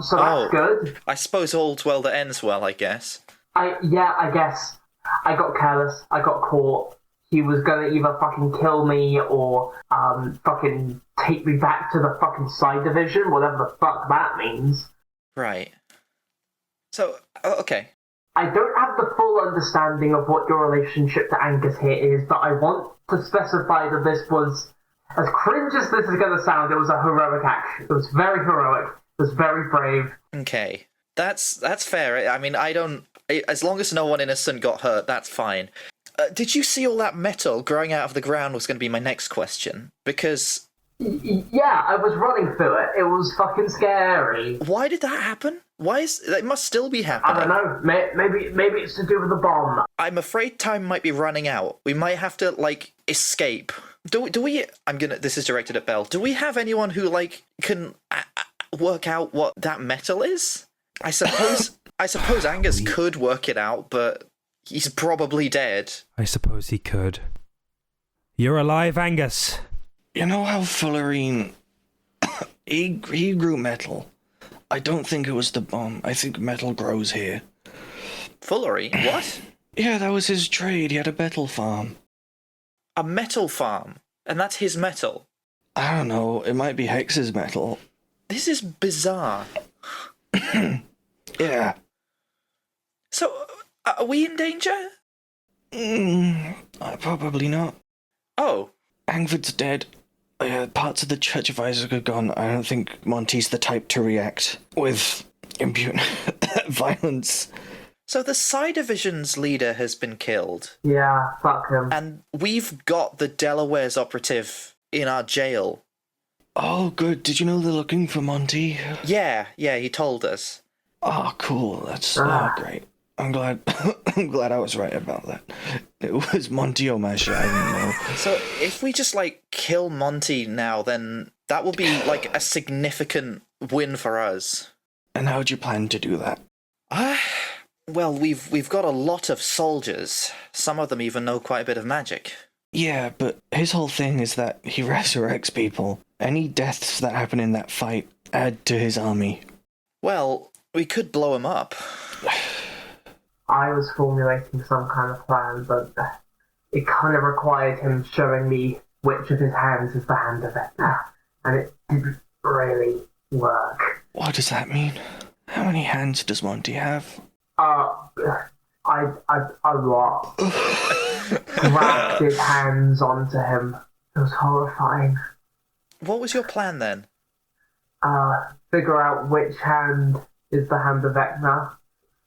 So that's good. I suppose all's well that ends well, I guess. I guess. I got careless. I got caught. He was gonna either fucking kill me or fucking take me back to the fucking side division, whatever the fuck that means. Right. So, okay. I don't have the full understanding of what your relationship to Angus here is, but I want to specify that this was, as cringe as this is going to sound, it was a heroic action. It was very heroic. It was very brave. Okay. That's fair. I mean, as long as no one innocent got hurt, that's fine. Did you see all that metal growing out of the ground was going to be my next question. Because... Yeah, I was running through it. It was fucking scary. Why did that happen? It must still be happening. I don't know. Maybe it's to do with the bomb. I'm afraid time might be running out. We might have to, like, escape. Do we... This is directed at Belle. Do we have anyone who, like, can work out what that metal is? I suppose Angus could work it out, but he's probably dead. I suppose he could. You're alive, Angus. You know how Fullerene... he grew metal. I don't think it was the bomb. I think metal grows here. Fullery? What? Yeah, that was his trade. He had a metal farm. A metal farm? And that's his metal? I don't know. It might be Hex's metal. This is bizarre. Yeah. So, are we in danger? Probably not. Oh. Angford's dead. Parts of the church advisors are gone. I don't think Monty's the type to react with impudent violence. So the Psi Division's leader has been killed. Yeah, fuck him. And we've got the Delaware's operative in our jail. Oh, good. Did you know they're looking for Monty? Yeah, he told us. Oh, cool. That's great. I'm glad I was right about that. It was Monty or Masha, I didn't know. So if we just, like, kill Monty now, then that will be, like, a significant win for us. And how do you plan to do that? Well, we've got a lot of soldiers. Some of them even know quite a bit of magic. Yeah, but his whole thing is that he resurrects people. Any deaths that happen in that fight add to his army. Well, we could blow him up. I was formulating some kind of plan, but it kind of required him showing me which of his hands is the hand of it. And it didn't really work. What does that mean? How many hands does Monty have? A lot. Grafted hands onto him. It was horrifying. What was your plan then? Figure out which hand is the hand of Vecna.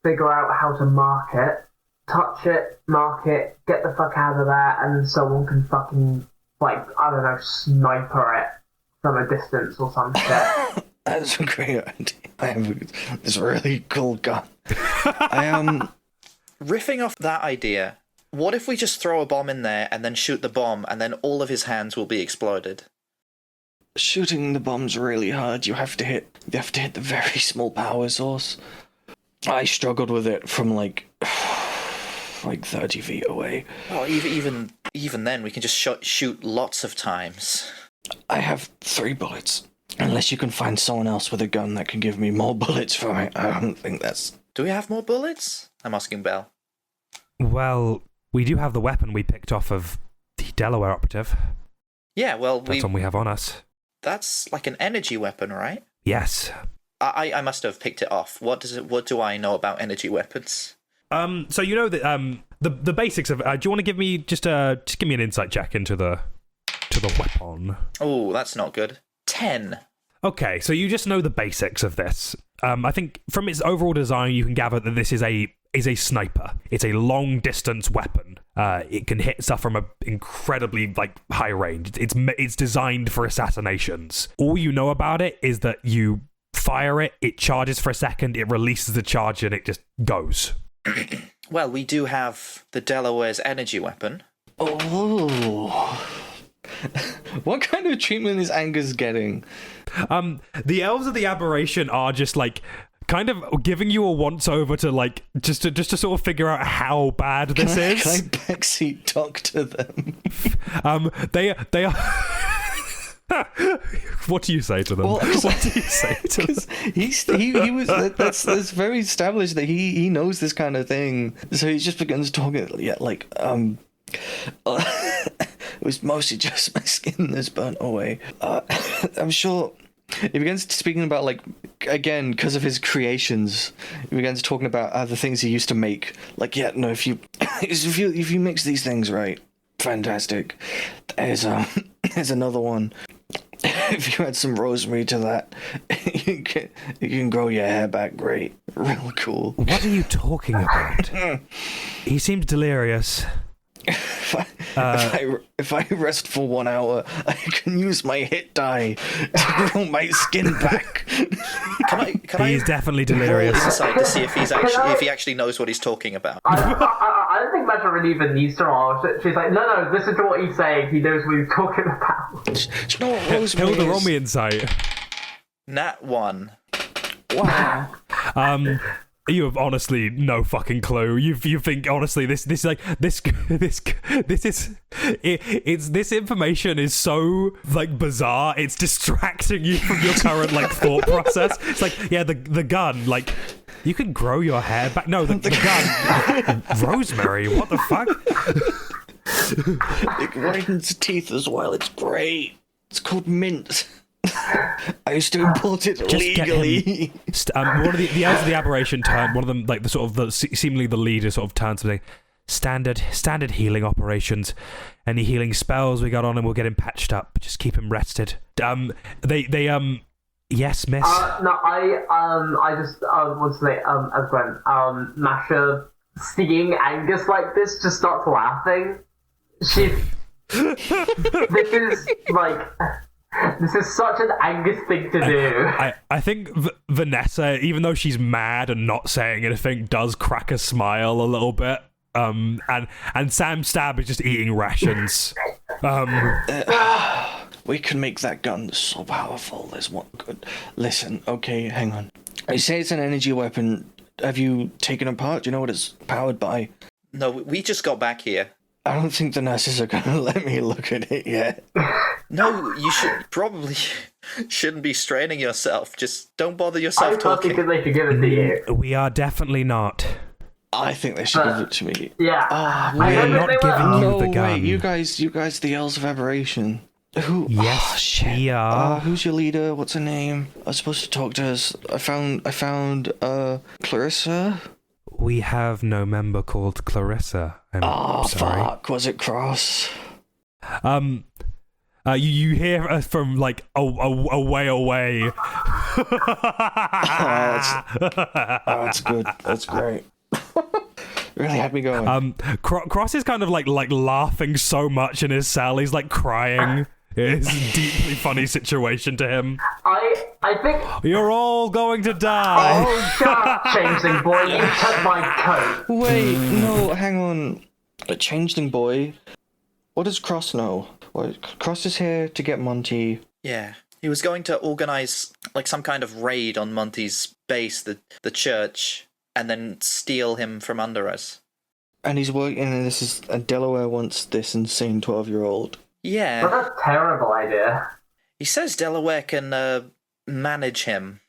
Figure out how to mark it. Touch it, mark it, get the fuck out of there, and then someone can fucking, like, I don't know, sniper it from a distance or some shit. That's a great idea. I have this really cool gun. Riffing off that idea, what if we just throw a bomb in there and then shoot the bomb and then all of his hands will be exploded? Shooting the bomb's really hard. You have to hit the very small power source. I struggled with it from like 30 feet away. Well, even then, we can just shoot lots of times. I have 3 bullets. Unless you can find someone else with a gun that can give me more bullets from it, I don't think that's... Do we have more bullets? I'm asking Belle. Well, we do have the weapon we picked off of the Delaware operative. Yeah, well, That's one we have on us. That's like an energy weapon, right? Yes. I must have picked it off. What do I know about energy weapons? So you know that the basics of. Do you want to give me just give me an insight check into the weapon? Oh, that's not good. 10. Okay, so you just know the basics of this. I think from its overall design, you can gather that this is a sniper. It's a long distance weapon. It can hit stuff from an incredibly high range. It's designed for assassinations. All you know about it is that you fire it, it charges for a second, it releases the charge, and it just goes. Well, we do have the Delaware's energy weapon. Oh. What kind of treatment is Angus getting? The elves of the aberration are just kind of giving you a once over to just to sort of figure out how bad this is. Can I backseat talk to them? They are. What do you say to them? Well, what do you say to them? He was that's very established that he knows this kind of thing. So he just begins talking. Yeah, it was mostly just my skin that's burnt away. I'm sure. He begins speaking about again because of his creations. He begins talking about the things he used to make. If you mix these things right, fantastic. There's another one. If you add some rosemary to that, you can grow your hair back great. Real cool. What are you talking about? He seems delirious. If I rest for 1 hour, I can use my hit die to grow my skin back. He's definitely delirious. Roll insight to see if he actually knows what he's talking about. I don't think Masha really even needs to roll. She's like, no, listen to what he's saying. He knows what he's talking about. Do you know what rosemary Hilda, is? roll me insight. Nat 1. Wow. You have honestly no fucking clue. You think honestly this information is so bizarre. It's distracting you from your current thought process. It's the gun you can grow your hair back. No, the gun. Rosemary. What the fuck? It whitens teeth as well. It's great. It's called mint. I used to import it legally. One of the elves of the aberration turned. One of them, seemingly the leader, sort of turned something. Standard healing operations. Any healing spells we got on him, we'll get him patched up. Just keep him rested. Yes, miss. No, I just want to say, as Gwen, Masha, seeing Angus like this, just starts laughing. This is such an Angus thing to do. I think Vanessa, even though she's mad and not saying anything, does crack a smile a little bit. And Sam Stab is just eating rations. We can make that gun so powerful. There's one good. Listen, okay, hang on. You say it's an energy weapon. Have you taken it apart? Do you know what it's powered by? No, we just got back here. I don't think the nurses are going to let me look at it yet. No, you shouldn't be straining yourself. Just don't bother yourself I thought talking. they should give it to you. We are definitely not. I think they should give it to me. Yeah. Ah, I we are heard not they were. giving you No, the gun. wait, you guys, the Elves of Aberration. Who? Yes, oh, shit. we are. Who's your leader? What's her name? I was supposed to talk to us. I found Clarissa. We have no member called Clarissa. I'm sorry. Fuck. Was it Cross? You hear us from like a way away. That's good. That's great. Really had me going. Cross is kind of like laughing so much in his cell. He's like crying. It's a deeply funny situation to him. I think. You're all going to die. Oh, shut up, changeling boy! You took my coat. Wait, no, hang on. A changeling boy. What does Cross know? Cross is here to get Monty. Yeah. He was going to organize like some kind of raid on Monty's base, the church, and then steal him from under us. And he's working, and Delaware wants this insane 12-year-old. Yeah. What a terrible idea. He says Delaware can manage him.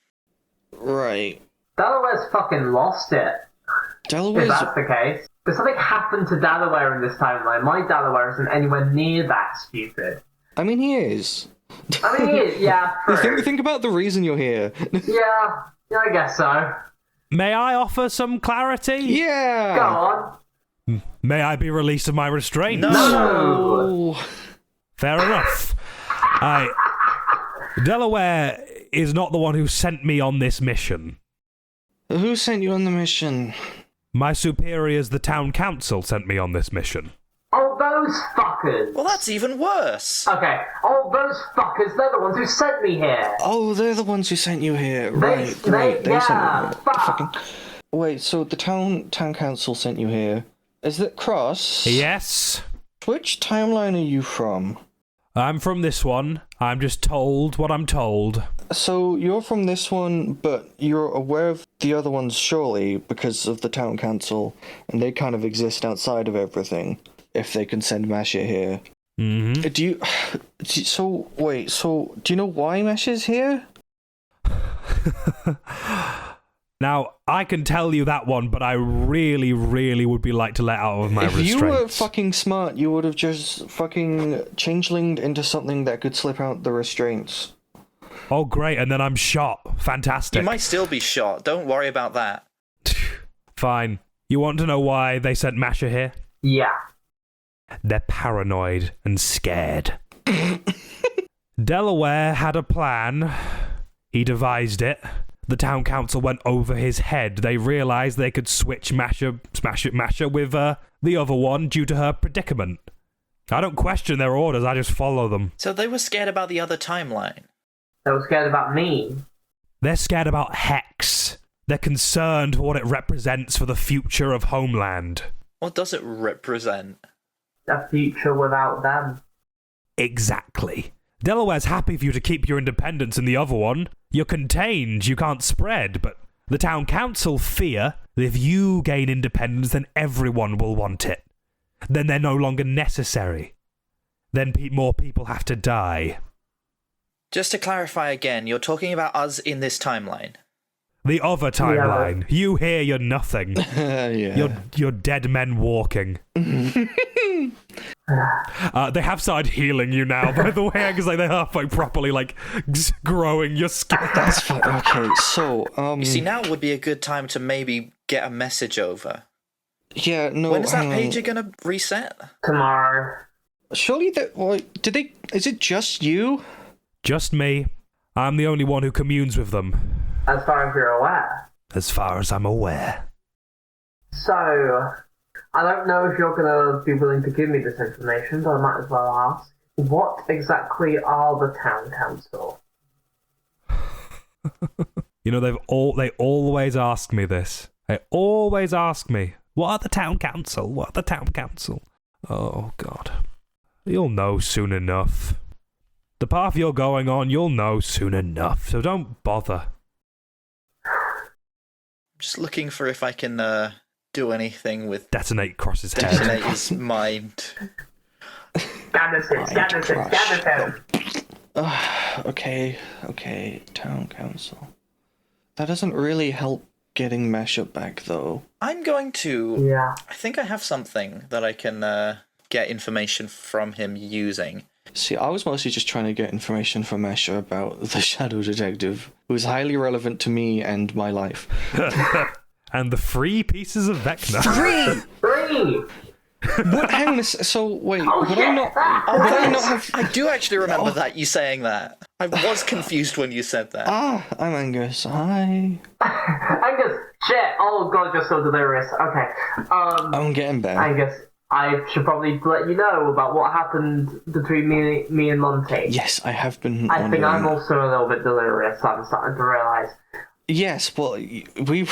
Right. Delaware's fucking lost it. If Delaware's... that's the case. There's something happened to Delaware in this timeline. My Delaware isn't anywhere near that stupid. I mean, he is. I mean, he is, yeah, true. Think about the reason you're here. Yeah, I guess so. May I offer some clarity? Yeah! Go on. May I be released of my restraint? No. Oh. Fair enough. Delaware is not the one who sent me on this mission. Who sent you on the mission? My superiors, the town council, sent me on this mission. Oh, those fuckers. Well, that's even worse. Okay. Oh, those fuckers, they're the ones who sent me here. Oh, they're the ones who sent you here. Right, They sent you yeah, here. fuck. Wait, so the town council sent you here. Is that Cross? Yes? Which timeline are you from? I'm from this one. I'm just told what I'm told. So you're from this one, but you're aware of the other ones surely because of the town council, and they kind of exist outside of everything. If they can send Masha here. Mm-hmm. So do you know why Masha's here? Now, I can tell you that one, but I really, really would be like to let out of my restraints. If you were fucking smart, you would have just fucking changelinged into something that could slip out the restraints. Oh, great, and then I'm shot. Fantastic. You might still be shot. Don't worry about that. Fine. You want to know why they sent Masha here? Yeah. They're paranoid and scared. Delaware had a plan. He devised it. The town council went over his head. They realised they could switch Masha with the other one due to her predicament. I don't question their orders, I just follow them. So they were scared about the other timeline. They were scared about me. They're scared about HEX. They're concerned for what it represents for the future of Homeland. What does it represent? A future without them. Exactly. Delaware's happy for you to keep your independence in the other one. You're contained, you can't spread, but the town council fear that if you gain independence, then everyone will want it. Then they're no longer necessary. Then more people have to die. Just to clarify again, you're talking about us in this timeline. The other timeline. Yeah. You here, you're nothing. Yeah. You're dead men walking. They have started healing you now, by the way, because like, they're halfway properly like growing your skin. That's fine. Okay, so You see, now would be a good time to maybe get a message over. Yeah, no. When is that page gonna reset? Tomorrow. Surely that. Well, did they? Is it just you? Just me. I'm the only one who communes with them. As far as you're aware. As far as I'm aware. So, I don't know if you're going to be willing to give me this information, but I might as well ask. What exactly are the town council? You know, they always ask me this. They always ask me, what are the town council? What are the town council? Oh, God. You'll know soon enough. The path you're going on, you'll know soon enough, so don't bother. Just looking for if I can do anything with Detonate Cross's head. detonate his mind. Scan Okay, town council. That doesn't really help getting Masha back, though. I'm going to... Yeah. I think I have something that I can get information from him using. See, I was mostly just trying to get information from Masha about the Shadow Detective, who is highly relevant to me and my life. And the 3 pieces of Vecna. Three! What? Hang on. So wait, would shit. I not have? I do actually remember that, you saying that. I was confused when you said that. I'm Angus. Hi. Angus, shit! Oh god, you're so delirious. Okay. I'm getting better. Angus, I should probably let you know about what happened between me and Monty. Yes, I have been. I think I'm wondering. also a little bit delirious. I'm starting to realise. Yes, well, we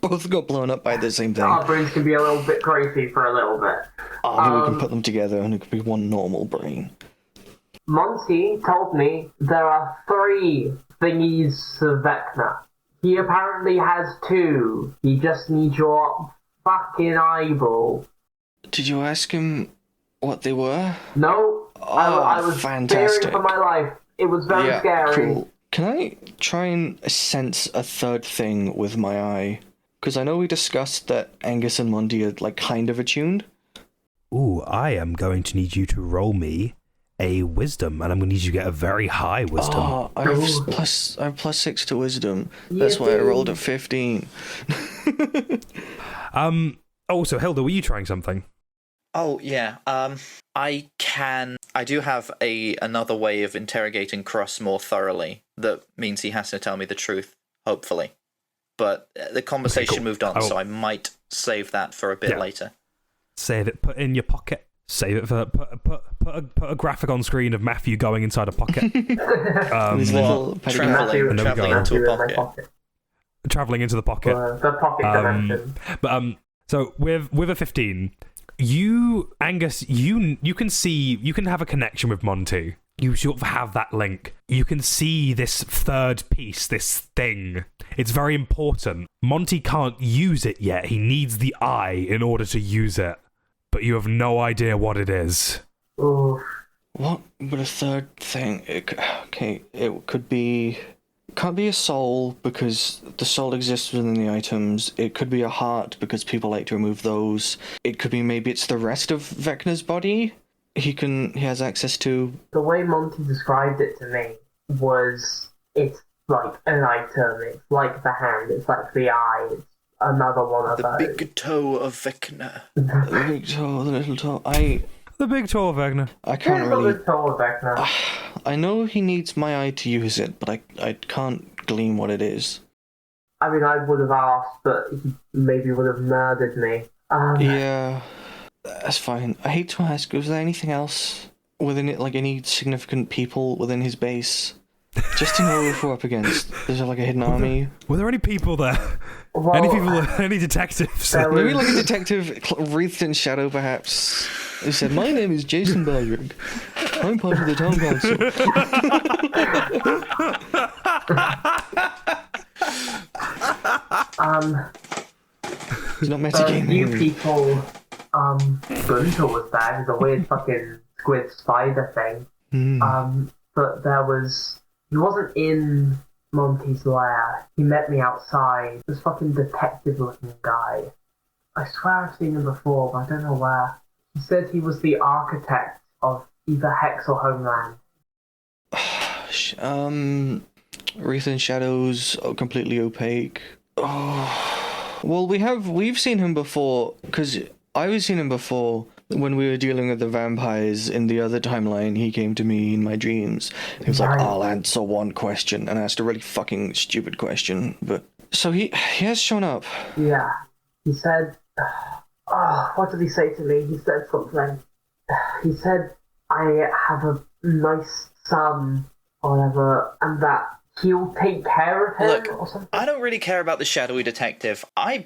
both got blown up by the same thing. Our brains can be a little bit crazy for a little bit. Maybe we can put them together and it could be one normal brain. Monty told me there are 3 thingies of Vecna. He apparently has 2. He just needs your fucking eyeball. Did you ask him what they were? No, I was fantastic. fearing for my life. It was very scary. Cool. Can I try and sense a third thing with my eye? Because I know we discussed that Angus and Monty are like kind of attuned. Ooh, I am going to need you to roll me a wisdom, and I'm going to need you to get a very high wisdom. Oh, I have plus 6 to wisdom. That's why I rolled a 15. Also, Hilda, were you trying something? Oh, yeah. I do have another way of interrogating Cross more thoroughly. That means he has to tell me the truth, hopefully. But the conversation moved on, so I might save that for a bit later. Save it, put it in your pocket. Save it for put a graphic on screen of Matthew going inside a pocket. His little Traveling into a pocket. Traveling into the pocket. The pocket dimension. But so with a 15, Angus, you can have a connection with Monty. You sort of have that link. You can see this third piece, this thing. It's very important. Monty can't use it yet. He needs the eye in order to use it. But you have no idea what it is. Ooh. What? But a third thing? It could be... It can't be a soul because the soul exists within the items. It could be a heart because people like to remove those. It could be maybe it's the rest of Vecna's body he has access to. The way Monty described it to me was it's like an item, it's like the hand, it's like the eye, it's another one of those. The big toe of Vecna. The big toe, the little toe. The big toe of Vecna. I can't really... The toe of Vecna. I know he needs my eye to use it, but I can't glean what it is. I mean, I would have asked, but he maybe would have murdered me. Yeah, that's fine. I hate to ask, was there anything else within it, like any significant people within his base? Just to know who we're up against. Is there like a hidden army? Were there any people there? Well, any detectives? Maybe like a detective wreathed in shadow, perhaps. Who said, "My name is Jason Baldrick. I'm part of the town council." He's not metagaming. You people, Gunter was there. He's a weird fucking squid spider thing. But he wasn't in Monty's lair. He met me outside. This fucking detective-looking guy. I swear I've seen him before, but I don't know where. He said he was the architect of either HEX or Homeland. Wreath in shadows, completely opaque. Oh. Well, we've seen him before, because I've seen him before when we were dealing with the vampires in the other timeline. He came to me in my dreams. He was like, "I'll answer one question," and asked a really fucking stupid question. But so he has shown up. Yeah. He said, what did he say to me? He said something. He said, I have a nice son, or whatever, and that he'll take care of him. Look, or something. I don't really care about the shadowy detective. I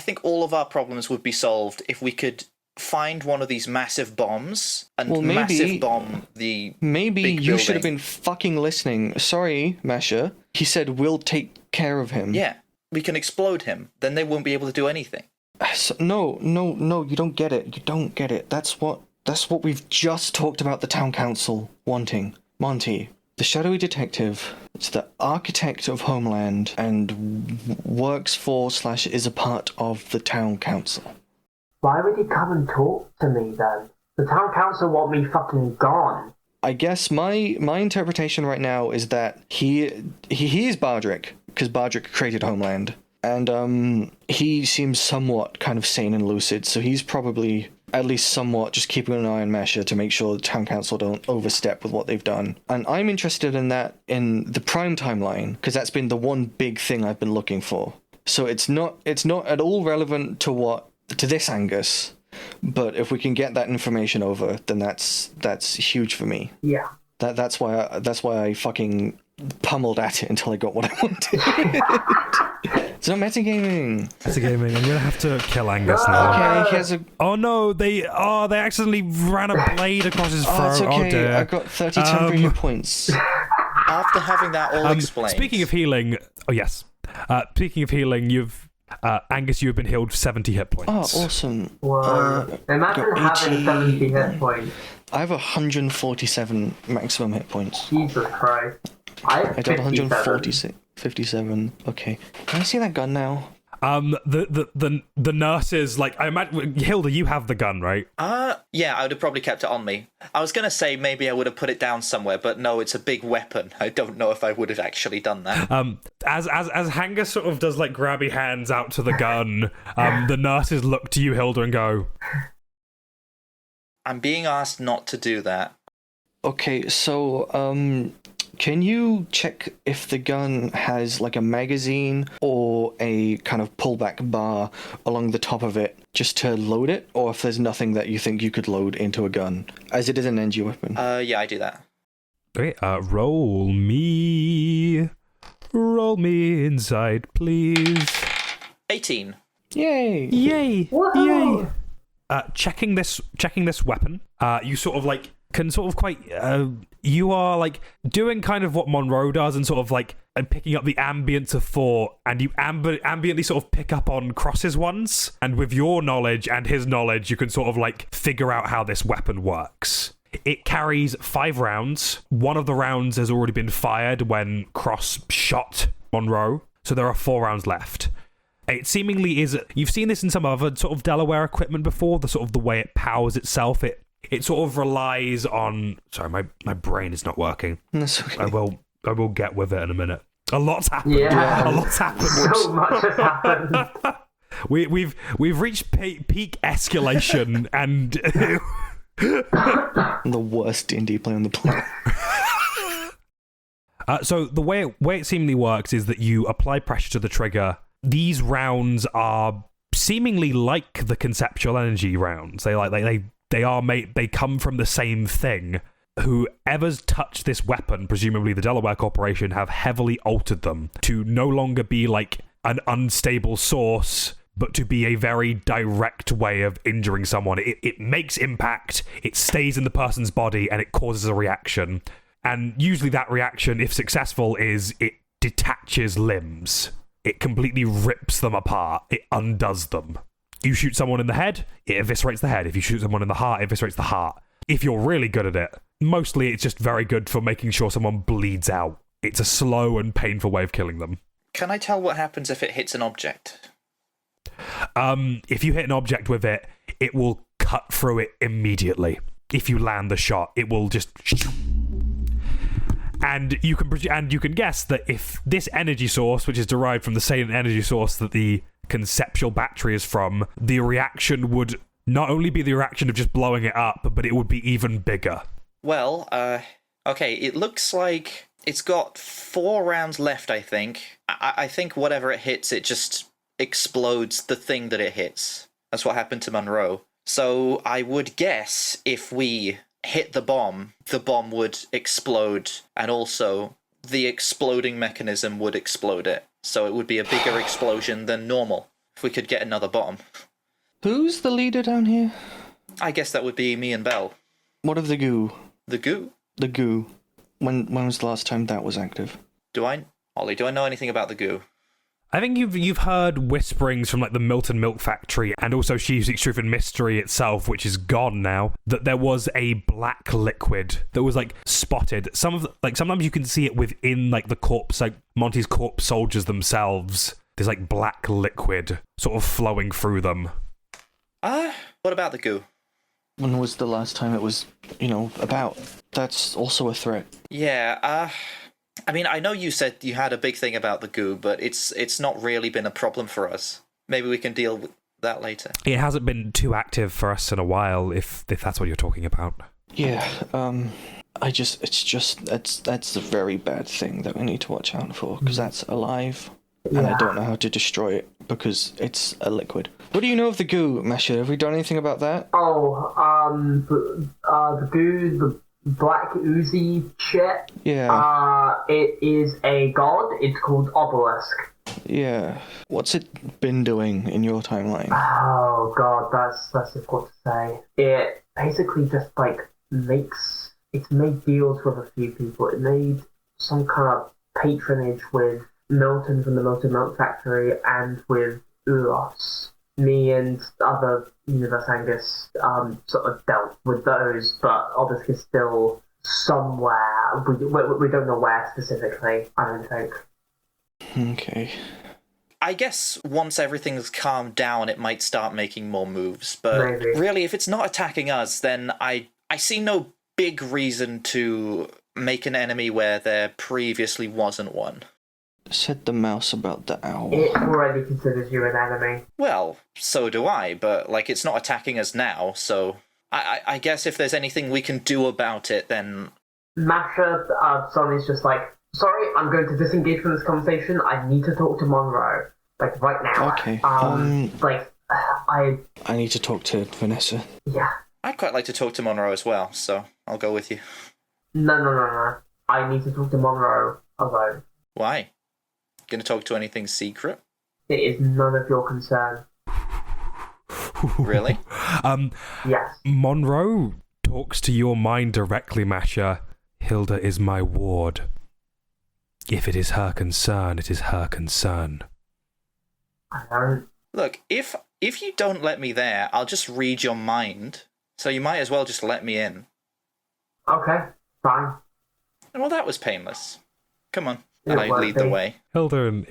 think all of our problems would be solved if we could find one of these massive bombs and massive bomb the Maybe big you should building. have been fucking listening. Sorry, Masha. He said we'll take care of him. Yeah. we can explode him. Then they won't be able to do anything. No, you don't get it. You don't get it. That's what we've just talked about the town council wanting. Monty, the shadowy detective, it's the architect of Homeland and works for / is a part of the town council. Why would he come and talk to me then? The town council want me fucking gone. I guess my interpretation right now is that he is Bardrick, because Bardrick created Homeland. And he seems somewhat kind of sane and lucid, so he's probably at least somewhat just keeping an eye on Masha to make sure the town council don't overstep with what they've done. And I'm interested in that in the prime timeline, because that's been the one big thing I've been looking for. So it's not at all relevant to this Angus, but if we can get that information over, then that's huge for me. Yeah. That's why I fucking pummeled at it until I got what I wanted. It's not metagaming. Metagaming. I'm gonna have to kill Angus now. Okay, he has a... Oh no, they accidentally ran a blade across his throat. Oh, it's okay. Oh dear. I got 30 temporary hit points. After having that all explained. Speaking of healing, speaking of healing, you've Angus, you have been healed 70 hit points. Oh, awesome. Whoa. Imagine having 70 hit points. I have 147 maximum hit points. Jesus Christ. I got 157. Okay. Can I see that gun now? The nurses, like, I imagine, Hilda, you have the gun, right? Yeah, I would have probably kept it on me. I was gonna say maybe I would have put it down somewhere, but no, it's a big weapon. I don't know if I would have actually done that. As Angus sort of does like grabby hands out to the gun, the nurses look to you, Hilda, and go, I'm being asked not to do that. Okay, so, can you check if the gun has like a magazine or a kind of pullback bar along the top of it just to load it, or if there's nothing that you think you could load into a gun, as it is an NG weapon? Yeah, I do that. Okay, roll me inside, please. 18. Yay! Woohoo! Yay! Checking this weapon, you sort of like can sort of quite you are like doing kind of what Monroe does and sort of like and picking up the ambience of thought, and you ambiently sort of pick up on Cross's ones, and with your knowledge and his knowledge you can sort of like figure out how this weapon works. It carries 5 rounds. One of the rounds has already been fired when Cross shot Monroe, so there are 4 rounds left. It seemingly is... You've seen this in some other sort of Delaware equipment before, the sort of the way it powers itself. It sort of relies on... Sorry, my brain is not working. That's okay. I will get with it in a minute. A lot's happened. Yeah. A lot's happened. So much has happened. We've reached peak escalation and... The worst D&D player on the planet. So the way it seemingly works is that you apply pressure to the trigger. These rounds are seemingly like the conceptual energy rounds. They come from the same thing. Whoever's touched this weapon, presumably the Delaware Corporation, have heavily altered them to no longer be like an unstable source, but to be a very direct way of injuring someone. It makes impact, it stays in the person's body, and it causes a reaction. And usually that reaction, if successful, is it detaches limbs. It completely rips them apart. It undoes them. You shoot someone in the head, it eviscerates the head. If you shoot someone in the heart, it eviscerates the heart. If you're really good at it, mostly it's just very good for making sure someone bleeds out. It's a slow and painful way of killing them. Can I tell what happens if it hits an object? If you hit an object with it, it will cut through it immediately. If you land the shot, it will just... And you can guess that if this energy source, which is derived from the same energy source that the conceptual battery is from, the reaction would not only be the reaction of just blowing it up, but it would be even bigger. Well, okay, it looks like it's got 4 rounds left, I think. I think whatever it hits, it just explodes the thing that it hits. That's what happened to Monroe. So I would guess if we hit the bomb would explode, and also the exploding mechanism would explode it. So it would be a bigger explosion than normal if we could get another bomb. Who's the leader down here? I guess that would be me and Belle. What of the goo? The goo? The goo. When was the last time that was active? Ollie, do I know anything about the goo? I think you've heard whisperings from like the Milton Milk Factory and also She's Extrusion Mystery itself, which is gone now, that there was a black liquid that was like spotted. Sometimes you can see it within like the corpse, like Monty's corpse soldiers themselves. There's like black liquid sort of flowing through them. What about the goo? When was the last time it was, about? That's also a threat. Yeah, I mean, I know you said you had a big thing about the goo, but it's not really been a problem for us. Maybe we can deal with that later. It hasn't been too active for us in a while, if that's what you're talking about. Yeah, that's a very bad thing that we need to watch out for, because that's alive, and I don't know how to destroy it, because it's a liquid. What do you know of the goo, Masha? Have we done anything about that? The goo, the black oozy shit. Yeah. It is a god. It's called Obelisk. Yeah. What's it been doing in your timeline? Oh god, that's difficult to say. It basically just it's made deals with a few people. It made some kind of patronage with Milton from the Milton Milk Factory and with Ulos. Me and other Universe Angus sort of dealt with those, but Obelisk is still somewhere. We don't know where specifically, I don't think. Okay. I guess once everything's calmed down, it might start making more moves. But Maybe. Really, if it's not attacking us, then I see no big reason to make an enemy where there previously wasn't one. Said the mouse about the owl. It already considers you an enemy. Well, so do I, but it's not attacking us now, so I guess if there's anything we can do about it, then... Masha suddenly is just sorry, I'm going to disengage from this conversation. I need to talk to Monroe. Right now. Okay. I need to talk to Vanessa. Yeah. I'd quite like to talk to Monroe as well, so I'll go with you. No. I need to talk to Monroe alone. Why? Gonna talk to anything secret? It is none of your concern. Really? Yes. Monroe talks to your mind directly, Masha. Hilda is my ward. If it is her concern, it is her concern. I don't... Look, if you don't let me there, I'll just read your mind. So you might as well just let me in. Okay, fine. Well, that was painless. Come on. And I lead the way. Hilda and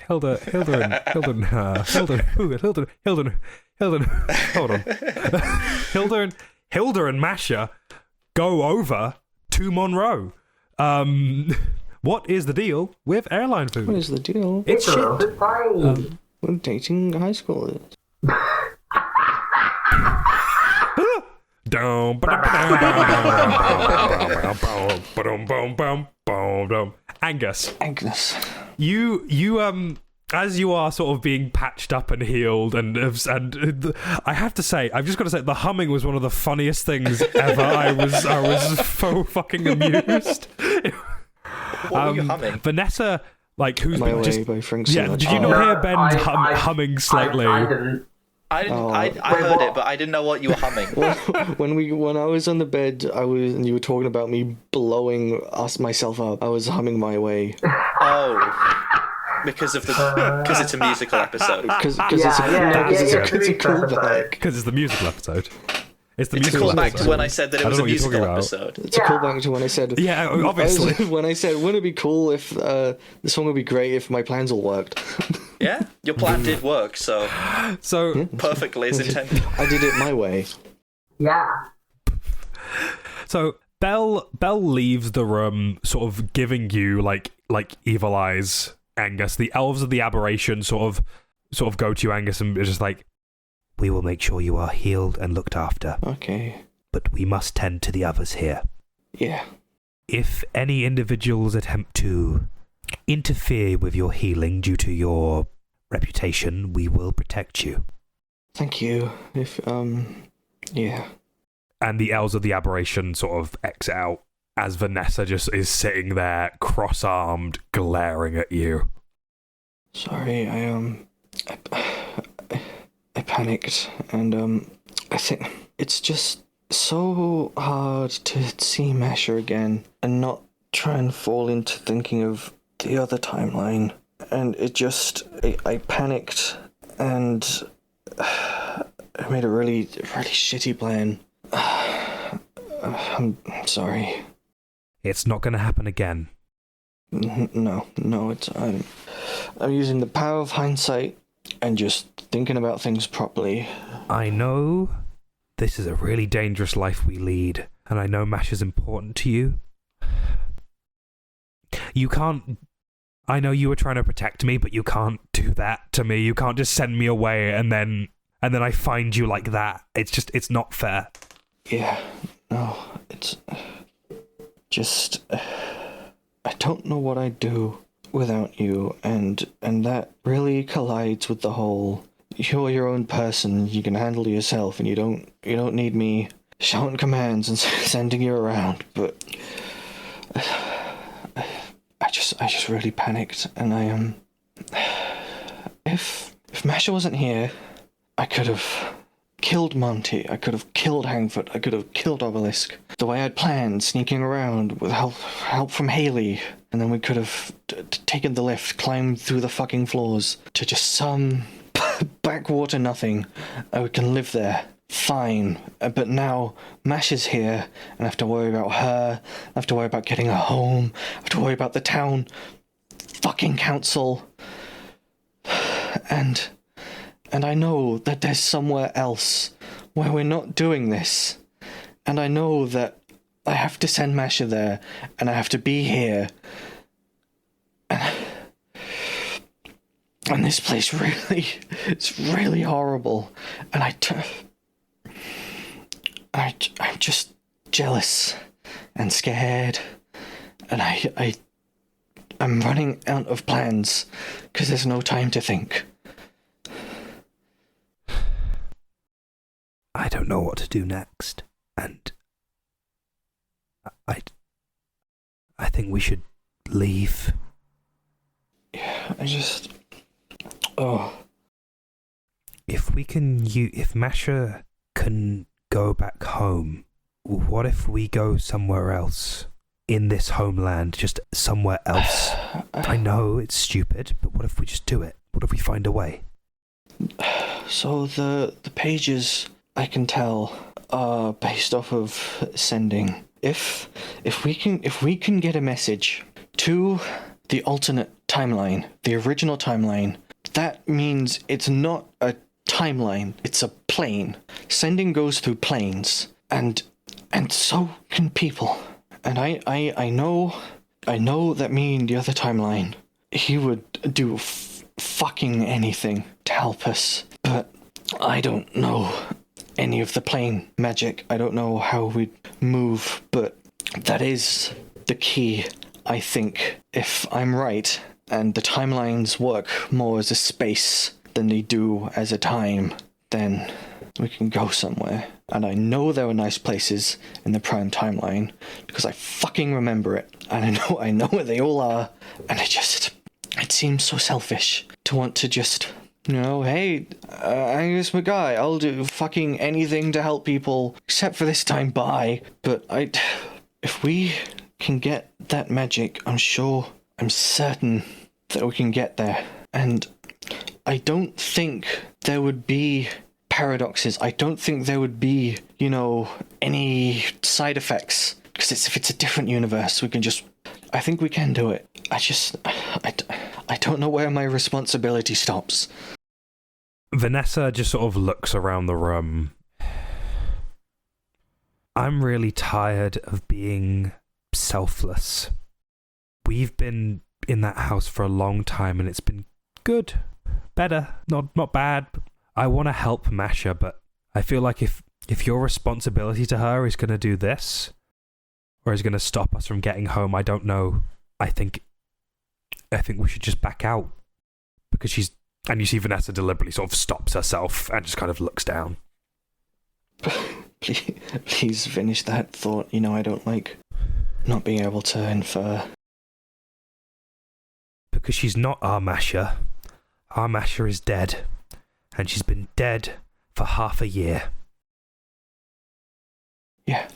Masha go over to Monroe. What is the deal with airline food? What is the deal? It's shit. We're dating high schoolers. Angus, you as you are sort of being patched up and healed, and I have to say, I've just got to say, the humming was one of the funniest things ever. I was so fucking amused. What were you humming? Vanessa, who's My been Way just by Frank yeah. Sinatra. Did you not hear Ben humming slightly? I didn't. I heard it, but I didn't know what you were humming. When I was on the bed, and you were talking about me blowing myself up, I was humming My Way. Oh, because it's a musical episode. Because it's a callback. Because it's the musical episode. It's a callback to when I said that it was a musical episode. It's a callback to when I said... Yeah, obviously. When I said, wouldn't it be cool if... the song would be great if my plans all worked. Yeah, your plan did work, so perfectly as intended. I did it my way. Yeah. So Belle leaves the room, sort of giving you like evil eyes, Angus. The elves of the aberration sort of go to you, Angus, and it's just like, we will make sure you are healed and looked after. Okay. But we must tend to the others here. Yeah. If any individuals attempt to interfere with your healing due to your reputation, we will protect you. Thank you. Yeah. And the elves of the aberration sort of exit out as Vanessa just is sitting there, cross-armed, glaring at you. Sorry, I panicked, and I think it's just so hard to see Masha again and not try and fall into thinking of the other timeline. And it just I panicked and I made a really shitty plan. I'm sorry. It's not going to happen again. No, I'm using the power of hindsight and just thinking about things properly. I know this is a really dangerous life we lead, and I know Masha's important to you. You can't... I know you were trying to protect me, but you can't do that to me. You can't just send me away and then I find you like that. It's not fair. Yeah, no, it's just... I don't know what I'd do without you, and that really collides with the whole, you're your own person, you can handle yourself, and you don't need me shouting commands and sending you around, but I just really panicked, and I if Masha wasn't here, I could have killed Monty, I could have killed Hangfoot, I could have killed Obelisk, the way I'd planned, sneaking around with help from Haley, and then we could have taken the lift, climbed through the fucking floors to just some backwater nothing, and we can live there. Fine, but now Masha's here, and I have to worry about her, I have to worry about getting her home, I have to worry about the town fucking council, and I know that there's somewhere else where we're not doing this, and I know that I have to send Masha there, and I have to be here, and this place really, it's really horrible, and I'm just jealous and scared, and I'm running out of plans because there's no time to think. I don't know what to do next, and I think we should leave. Yeah, If Masha can go back home, what if we go somewhere else? In this homeland, just somewhere else. I know it's stupid, but what if we just do it? What if we find a way? So the pages, I can tell, are based off of sending. If we can get a message to the alternate timeline, the original timeline, that means it's not a timeline, it's a plane. Sending goes through planes, and so can people. And I know that me and the other timeline, he would do fucking anything to help us, but I don't know any of the plane magic. I don't know how we'd move, but that is the key, I think. If I'm right, and the timelines work more as a space than they do as a time, then we can go somewhere. And I know there are nice places in the Prime timeline, because I fucking remember it. And I know where they all are, and it seems so selfish to want to just... hey, Angus McGuy, I'll do fucking anything to help people, except for this time, bye. But if we can get that magic, I'm certain that we can get there. And I don't think there would be paradoxes. I don't think there would be, any side effects. Because if it's a different universe, I think we can do it. I don't know where my responsibility stops. Vanessa just sort of looks around the room. I'm really tired of being selfless. We've been in that house for a long time and it's been good. Better. Not bad. I want to help Masha, but I feel like if your responsibility to her is going to do this, or is going to stop us from getting home, I don't know. I think we should just back out. Because and you see Vanessa deliberately sort of stops herself and just kind of looks down. Please finish that thought. I don't like not being able to infer. Because she's not our Masha. Our Masha is dead. And she's been dead for half a year. Yeah,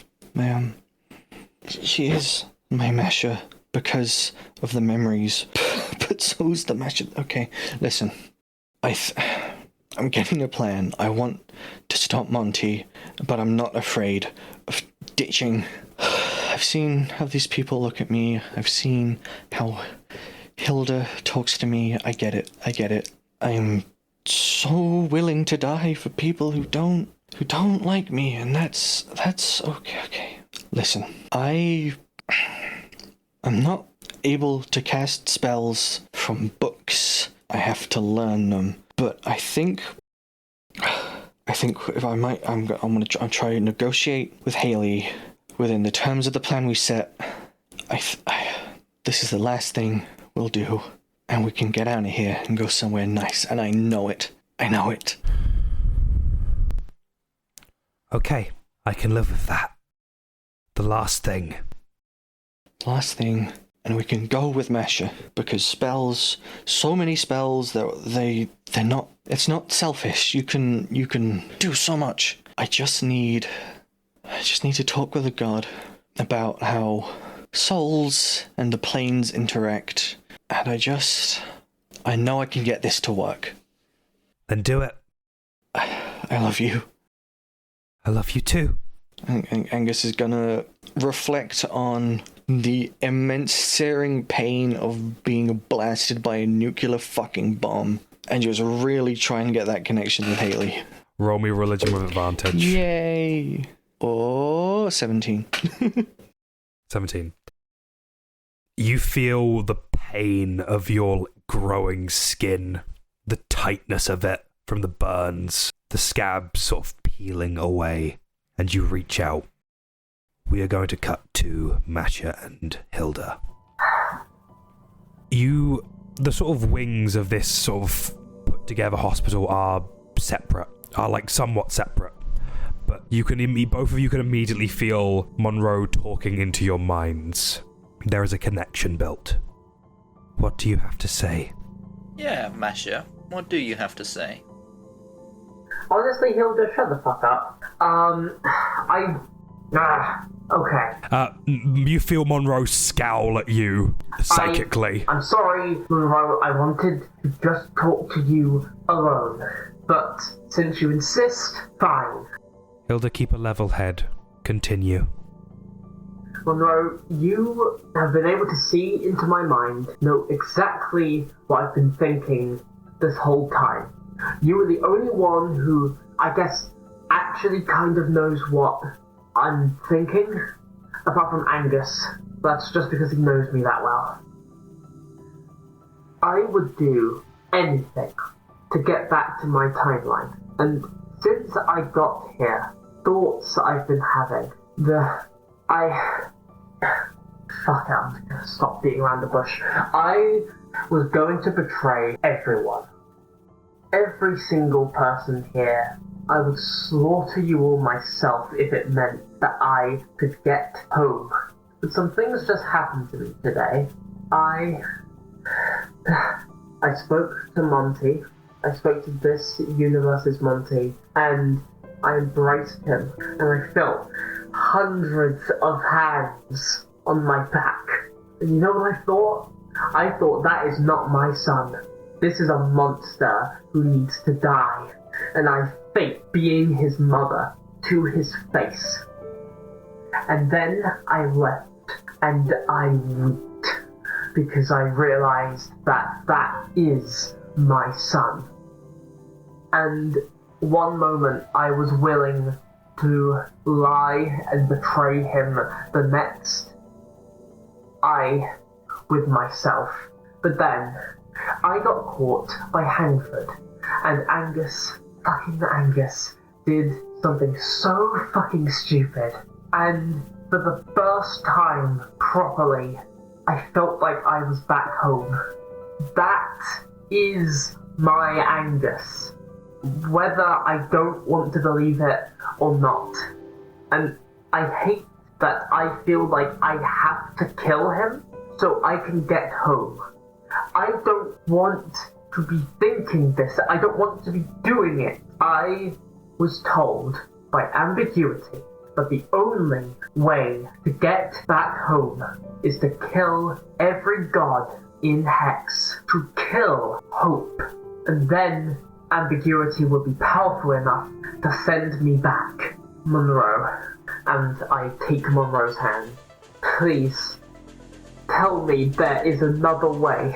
she is my Masha because of the memories. But who's the Masha? Okay, listen. I'm getting a plan. I want to stop Monty, but I'm not afraid of ditching. I've seen how these people look at me. I've seen how Hilda talks to me. I get it. I'm so willing to die for people who don't like me, and that's okay. Listen, I'm not able to cast spells from books. I have to learn them. But I think if I might, I'm gonna try to negotiate with Haley within the terms of the plan we set. This is the last thing we'll do, and we can get out of here and go somewhere nice. And I know it. Okay, I can live with that. The last thing, and we can go with Masha, because spells, so many spells, they're not, it's not selfish. You can do so much. I just need to talk with a god about how souls and the planes interact, and I know I can get this to work. Then do it. I love you. I love you too. Angus is gonna reflect on the immense searing pain of being blasted by a nuclear fucking bomb, and just really try and get that connection with Haley. Roll me religion with advantage. Yay! Oh, 17. 17. You feel the pain of your growing skin, the tightness of it from the burns, the scab sort of peeling away, and you reach out. We are going to cut to Masha and Hilda. The sort of wings of this sort of put together hospital are somewhat separate. But both of you can immediately feel Monroe talking into your minds. There is a connection built. What do you have to say? Yeah, Masha, what do you have to say? Honestly, Hilda, shut the fuck up. Okay. You feel Monroe scowl at you psychically. I'm sorry, Monroe. I wanted to just talk to you alone. But since you insist, fine. Hilda, keep a level head. Continue. Monroe, you have been able to see into my mind, know exactly what I've been thinking this whole time. You are the only one who, I guess, actually kind of knows what I'm thinking, apart from Angus. That's just because he knows me that well. I would do anything to get back to my timeline. And since I got here, thoughts I've been having, fuck it, I'm gonna stop beating around the bush. I was going to betray everyone. Every single person here. I would slaughter you all myself if it meant that I could get home. But some things just happened to me today. I spoke to Monty. I spoke to this universe's Monty, and I embraced him, and I felt hundreds of hands on my back. And you know what I thought? I thought, that is not my son. This is a monster who needs to die. And I fake being his mother to his face. And then I left, and I wept, because I realized that that is my son. And one moment I was willing to lie and betray him, the next I with myself. But then I got caught by Hangford, and fucking Angus, did something so fucking stupid. And for the first time properly, I felt like I was back home. That is my Angus, whether I don't want to believe it or not. And I hate that I feel like I have to kill him so I can get home. I don't want to be thinking this. I don't want to be doing it. I was told by ambiguity that the only way to get back home is to kill every god in HEX to kill hope, and then ambiguity would be powerful enough to send me back. Monroe, and I take Monroe's hand. Please, tell me there is another way.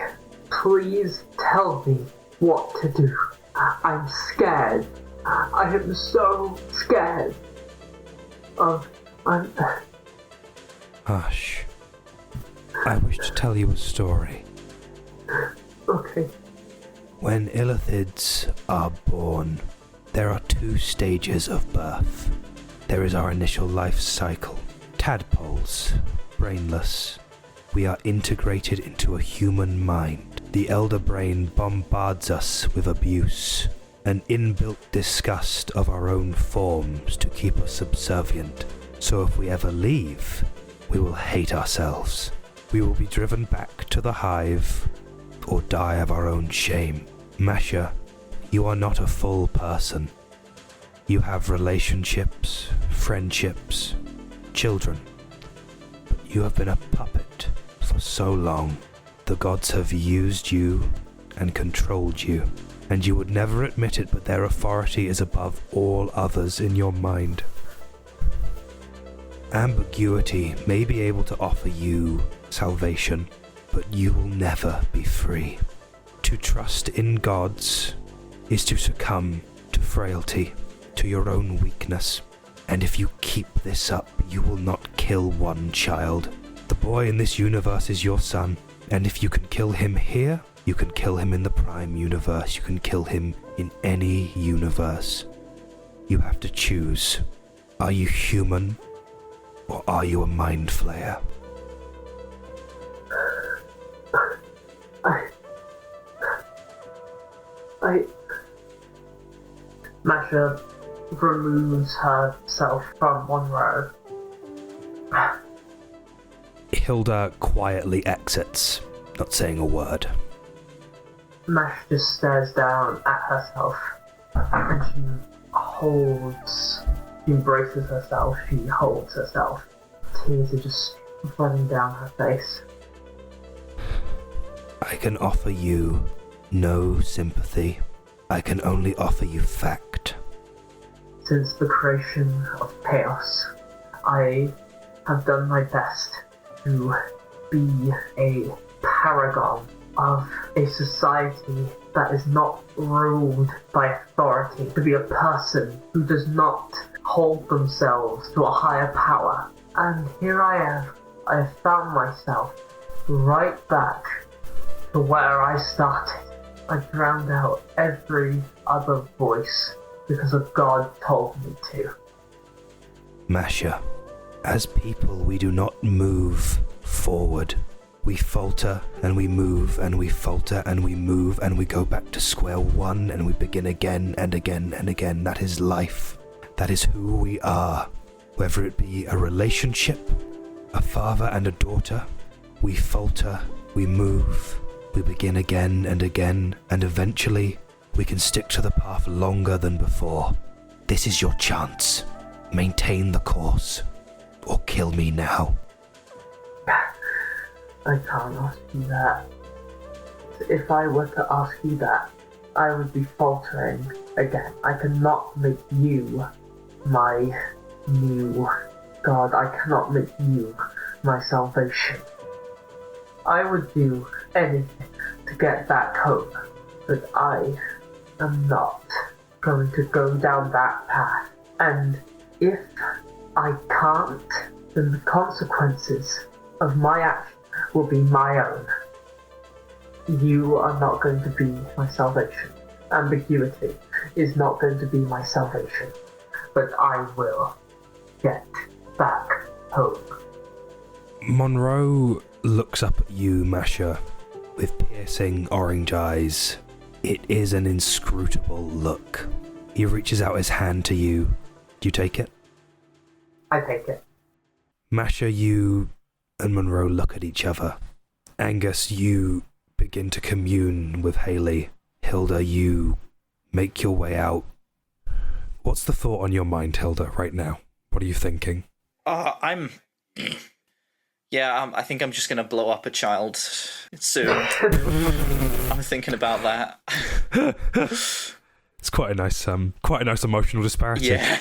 Please tell me what to do. I'm scared. I am so scared of... Hush. I wish to tell you a story. Okay. When illithids are born, there are 2 stages of birth. There is our initial life cycle. Tadpoles, brainless. We are integrated into a human mind. The elder brain bombards us with abuse, an inbuilt disgust of our own forms to keep us subservient. So if we ever leave, we will hate ourselves. We will be driven back to the hive or die of our own shame. Masha, you are not a full person. You have relationships, friendships, children. But you have been a puppet for so long. The gods have used you and controlled you, and you would never admit it, but their authority is above all others in your mind. Ambiguity may be able to offer you salvation, but you will never be free. To trust in gods is to succumb to frailty, to your own weakness. And if you keep this up, you will not kill one child. The boy in this universe is your son, and if you can kill him here, you can kill him in the Prime universe, you can kill him in any universe. You have to choose. Are you human, or are you a mind flayer? Masha removes herself from Monroe. Hilda quietly exits, not saying a word. Masha just stares down at herself, and she embraces herself, she holds herself. Tears are just running down her face. I can offer you no sympathy. I can only offer you fact. Since the creation of chaos, I have done my best to be a paragon of a society that is not ruled by authority, to be a person who does not hold themselves to a higher power. And here I am. I have found myself right back to where I started. I drowned out every other voice because a god told me to. Masha, as people we do not move forward. We falter and we move and we falter and we move and we go back to square one and we begin again and again and again. That is life. That is who we are. Whether it be a relationship, a father and a daughter, we falter, we move, we begin again and again, and eventually we can stick to the path longer than before. This is your chance. Maintain the course, or kill me now. I can't ask you that. If I were to ask you that, I would be faltering again. I cannot make you my new god. I cannot make you my salvation. I would do anything to get back hope, but I am not going to go down that path. And if I can't, then the consequences of my action will be my own. You are not going to be my salvation. Ambiguity is not going to be my salvation. But I will get back hope. Monroe looks up at you, Masha, with piercing orange eyes. It is an inscrutable look. He reaches out his hand to you. Do you take it? I take it. Masha, you and Monroe look at each other. Angus, you begin to commune with Haley. Hilda, you make your way out. What's the thought on your mind, Hilda, right now? What are you thinking? Yeah, I think I'm just gonna blow up a child soon. I'm thinking about that. It's quite a nice emotional disparity. Yeah.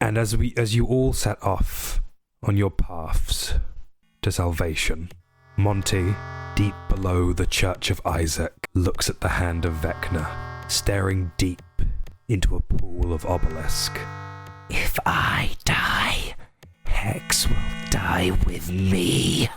And as you all set off on your paths to salvation, Monty, deep below the Church of Isaac, looks at the hand of Vecna, staring deep into a pool of obelisk. If I die, Hex will die with me.